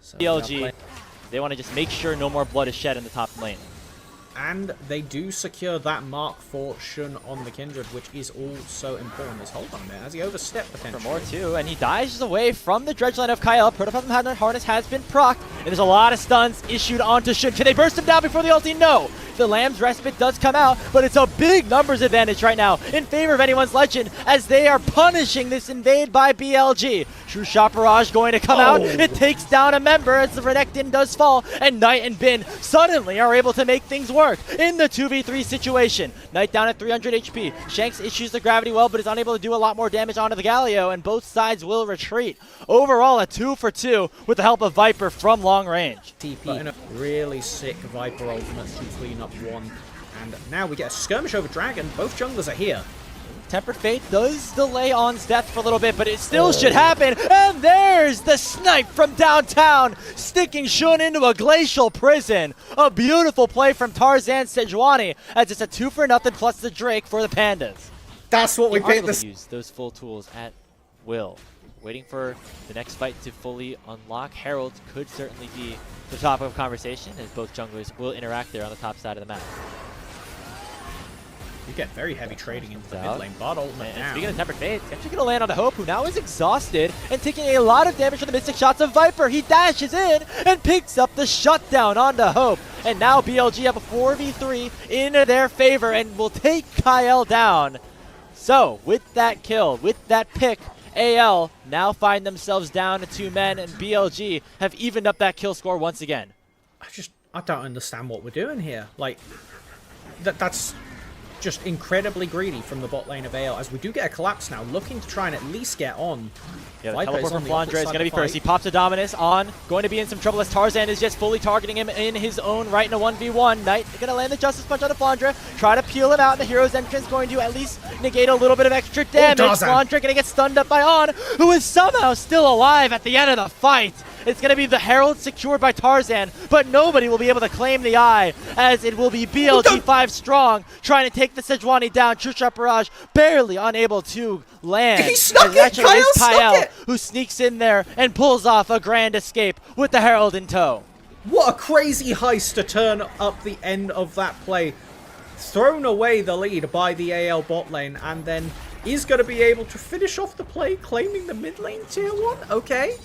So BLG, they want to just make sure no more blood is shed in the top lane. And they do secure that mark for Shun on the Kindred, which is also important. Hold on there, as he overstepped potentially. For more too, and he dies away from the dredge line of Kyle. Protoplasm Harness has been procced, and there's a lot of stuns issued onto Shun. Can they burst him down before the ulti? No! The Lamb's Respite does come out, but it's a big numbers advantage right now in favor of anyone's Legend, as they are punishing this invade by BLG. True Shot Barrage going to come out. It takes down a member as the Renekton does fall, and Knight and Bin suddenly are able to make things work in the 2v3 situation. Knight down at 300 HP. Shanks issues the gravity well, but is unable to do a lot more damage onto the Galio, and both sides will retreat. Overall, a 2 for 2 with the help of Viper from long range. TP and a really sick Viper ultimate to clean up one. And now we get a skirmish over Dragon. Both junglers are here. Tempered Fate does delay On's death for a little bit, but it still should happen. And there's the snipe from downtown, sticking Shun into a glacial prison. A beautiful play from Tarzan Sejuani, as it's a 2 for nothing plus the Drake for the Pandas. That's what we They are paid able this. to use those full tools at will. Waiting for the next fight to fully unlock. Herald could certainly be the topic of conversation, as both junglers will interact there on the top side of the map. You get very heavy trading into the mid lane. Bot ultimate And down. speaking of Tempered Fate, it's actually going to land on the Hope, who now is exhausted and taking a lot of damage from the Mystic Shots of Viper. He dashes in and picks up the shutdown onto Hope. And now BLG have a 4v3 in their favor and will take Kyle down. So, with that kill, with that pick, AL now find themselves down to 2 men, and BLG have evened up that kill score once again. I don't understand what we're doing here. Like, that's just incredibly greedy from the bot lane of AL, as we do get a collapse now, looking to try and at least get on. Yeah, the Viper teleport is on from the opposite Flandre is side going to be of the first. He fight. pops a Dominus on, going to be in some trouble as Tarzan is just fully targeting him in his own right in a 1v1. Knight going to land the Justice Punch on the Flandre, try to peel him out, and the hero's entrance going to at least negate a little bit of extra damage. Flandre going to get stunned up by On, who is somehow still alive at the end of the fight. It's going to be the Herald secured by Tarzan, but nobody will be able to claim the eye, as it will be BLG5 strong, trying to take the Sejuani down. True Shot Barrage barely unable to land. He snuck As it! actually Kyle is snuck Kyle, it! who sneaks in there and pulls off a grand escape with the Herald in tow. What a crazy heist to turn up the end of that play. Thrown away the lead by the AL bot lane, and then is going to be able to finish off the play, claiming the mid lane tier 1. Okay.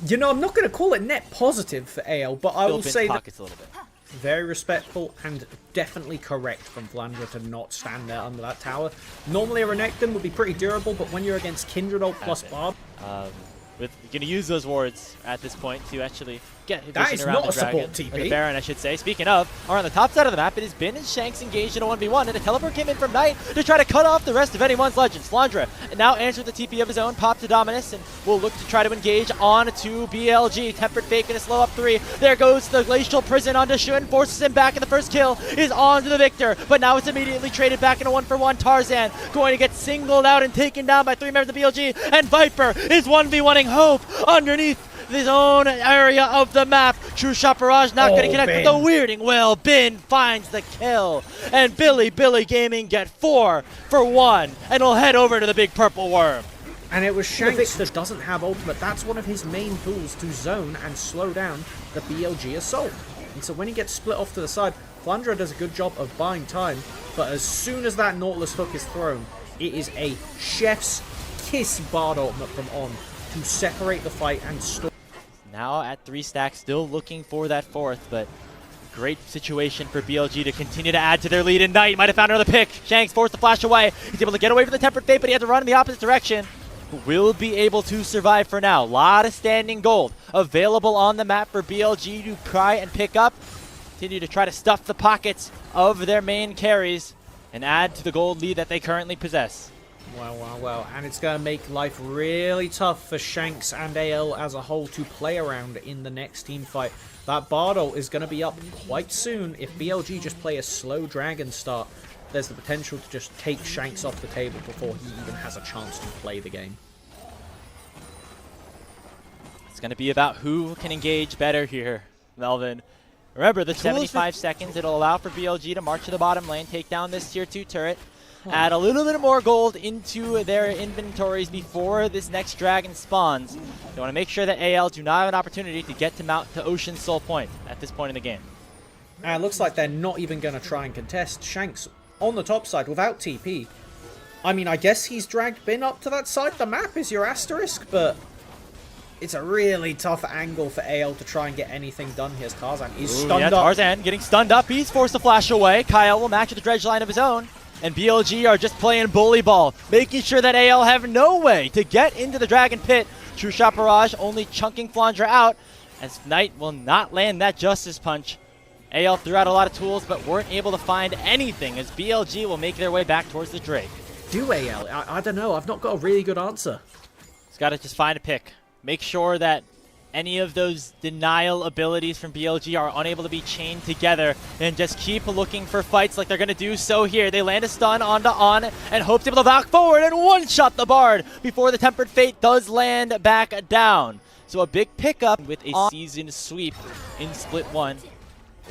You know, I'm not going to call it net positive for AL, but I will say that pockets a little bit. very respectful and definitely correct from Flandre to not stand there under that tower. Normally a Renekton would be pretty durable, but when you're against Kindred ult plus Barb, You're going to use those wards at this point to actually get That vision is around not the a support dragon, TP. or the Baron, I should say. Speaking of, are on the top side of the map, it has been and Shanks engaged in a 1v1, and a teleport came in from Knight to try to cut off the rest of anyone's Legends. Flandre now answered the TP of his own, popped to Dominus, and will look to try to engage on to BLG. Tempered Fate going to slow up 3. There goes the Glacial Prison onto Shun, forces him back, and the first kill is on to the Victor, but now it's immediately traded back in a 1-for-1. Tarzan going to get singled out and taken down by 3 members of BLG, and Viper is 1v1ing Hope underneath his own area of the map. True Shot Barrage not going to connect with the weirding. Well, Bin finds the kill, and Billy Gaming get 4 for 1, and will head over to the big purple worm. and it was Shanks that doesn't have ultimate. That's one of his main tools to zone and slow down the BLG assault. And so when he gets split off to the side, Flandre does a good job of buying time, but as soon as that Nautilus hook is thrown, it is a chef's kiss Bard ultimate from On to separate the fight and stop. Now at 3 stacks, still looking for that 4th, but great situation for BLG to continue to add to their lead. And Knight might have found another pick. Shanks forced the flash away. He's able to get away from the Tempered Fate, but he had to run in the opposite direction. Will be able to survive for now. A lot of standing gold available on the map for BLG to try and pick up. Continue to try to stuff the pockets of their main carries and add to the gold lead that they currently possess. Well, and it's going to make life really tough for Shanks and AL as a whole to play around in the next team fight. That Bard ult is going to be up quite soon. If BLG just play a slow dragon start, there's the potential to just take Shanks off the table before he even has a chance to play the game. It's going to be about who can engage better here, Melvin. Remember, the 75 seconds, it'll allow for BLG to march to the bottom lane, take down this tier 2 turret, add a little bit more gold into their inventories before this next dragon spawns. They want to make sure that AL do not have an opportunity to get to Mount to Ocean Soul Point at this point in the game. It looks like they're not even going to try and contest. Shanks on the top side without TP. I mean, I guess he's dragged Bin up to that side. The map is your asterisk, but it's a really tough angle for AL to try and get anything done here. Tarzan is stunned up. Tarzan getting stunned up. He's forced to flash away. Kyle will match with the dredge line of his own. And BLG are just playing bully ball, making sure that AL have no way to get into the Dragon Pit. True Shot Barrage only chunking Flandra out, as Knight will not land that Justice Punch. AL threw out a lot of tools, but weren't able to find anything, as BLG will make their way back towards the Drake. Do AL? I don't know. I've not got a really good answer. He's got to just find a pick. Make sure that any of those denial abilities from BLG are unable to be chained together, and just keep looking for fights like they're going to do so here. They land a stun onto On, and Hope's able to back forward and one-shot the Bard before the Tempered Fate does land back down. So a big pickup with a seasoned sweep in split 1.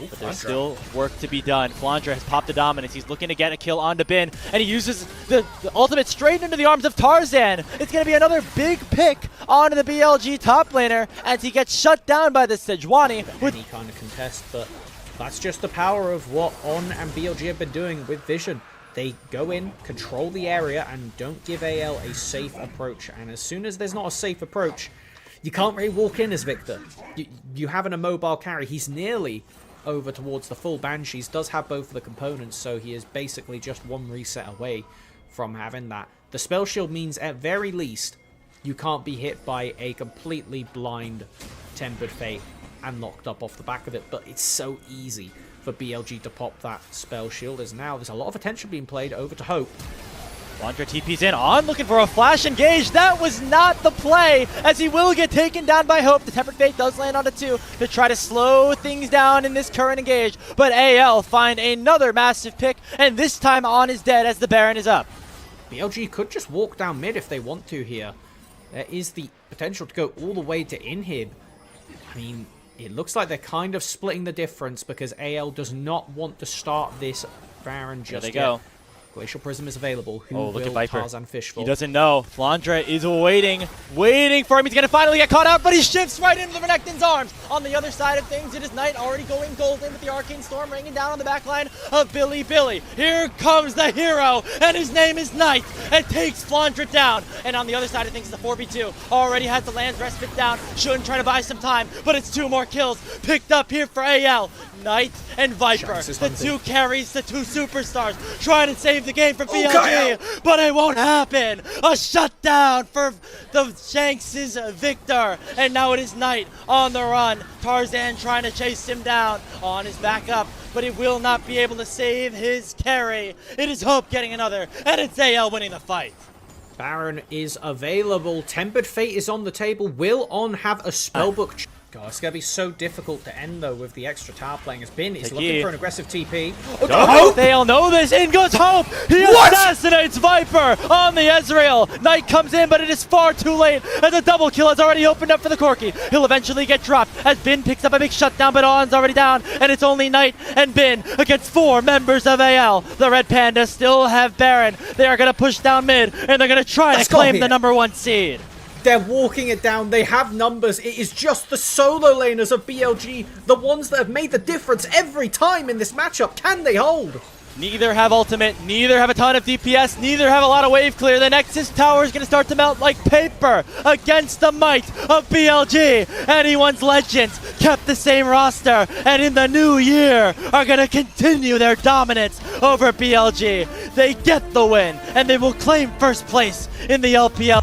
But there's still work to be done. Flandra has popped the dominance. He's looking to get a kill onto Bin, and he uses the ultimate straight into the arms of Tarzan. It's going to be another big pick onto the BLG top laner as he gets shut down by the Sejuani. With any kind of contest, but that's just the power of what On and BLG have been doing with Vision. They go in, control the area, and don't give AL a safe approach. And as soon as there's not a safe approach, you can't really walk in as Victor. You have an immobile carry. He's nearly over towards the full Banshees, does have both of the components, so he is basically just one reset away from having that. The spell shield means at very least you can't be hit by a completely blind Tempered Fate and knocked up off the back of it, but it's so easy for BLG to pop that spell shield, as now there's a lot of attention being played over to Hope. Flandra TP's in. On looking for a flash engage. That was not the play, as he will get taken down by Hope. The Tempered Fate does land onto 2 to try to slow things down in this current engage. But AL find another massive pick, and this time On is dead as the Baron is up. BLG could just walk down mid if they want to here. There is the potential to go all the way to inhib. I mean, it looks like they're kind of splitting the difference, because AL does not want to start this Baron just yet. There they go. Glacial Prism is available. Who look will at Viper. Tarzan fish for? He doesn't know. Flandra is waiting for him. He's going to finally get caught out, but he shifts right into the Renekton's arms. On the other side of things, it is Knight already going golden with the Arcane Storm raining down on the backline of Billy. Here comes the hero, and his name is Knight, and takes Flandra down. And on the other side of things, the 4v2 already has the Land's Respite down. Shouldn't try to buy some time, but it's 2 more kills picked up here for AL. Knight and Viper, the 2 carries, the 2 superstars, trying to save the game for BLG, but it won't happen. A shutdown for the Shanks' Victor, and now it is Knight on the run. Tarzan trying to chase him down. On his back up, but he will not be able to save his carry. It is Hope getting another, and it's AL winning the fight. Baron is available. Tempered Fate is on the table. Will On have a spellbook? God, it's going to be so difficult to end, though, with the extra tower playing as Bin is looking for an aggressive TP. Oh, they all know this. In goes Hope. He assassinates Viper on the Ezreal. Knight comes in, but it is far too late, as a double kill has already opened up for the Corki. He'll eventually get dropped as Bin picks up a big shutdown, but On's already down, and it's only Knight and Bin against 4 members of AL. The Red Panda still have Baron. They are going to push down mid, and they're going to try to claim the #1 seed. They're walking it down. They have numbers. It is just the solo laners of BLG, the ones that have made the difference every time in this matchup. Can they hold? Neither have ultimate, neither have a ton of DPS, neither have a lot of wave clear. The Nexus tower is going to start to melt like paper against the might of BLG. Anyone's Legends kept the same roster, and in the new year are going to continue their dominance over BLG. They get the win, and they will claim first place in the LPL.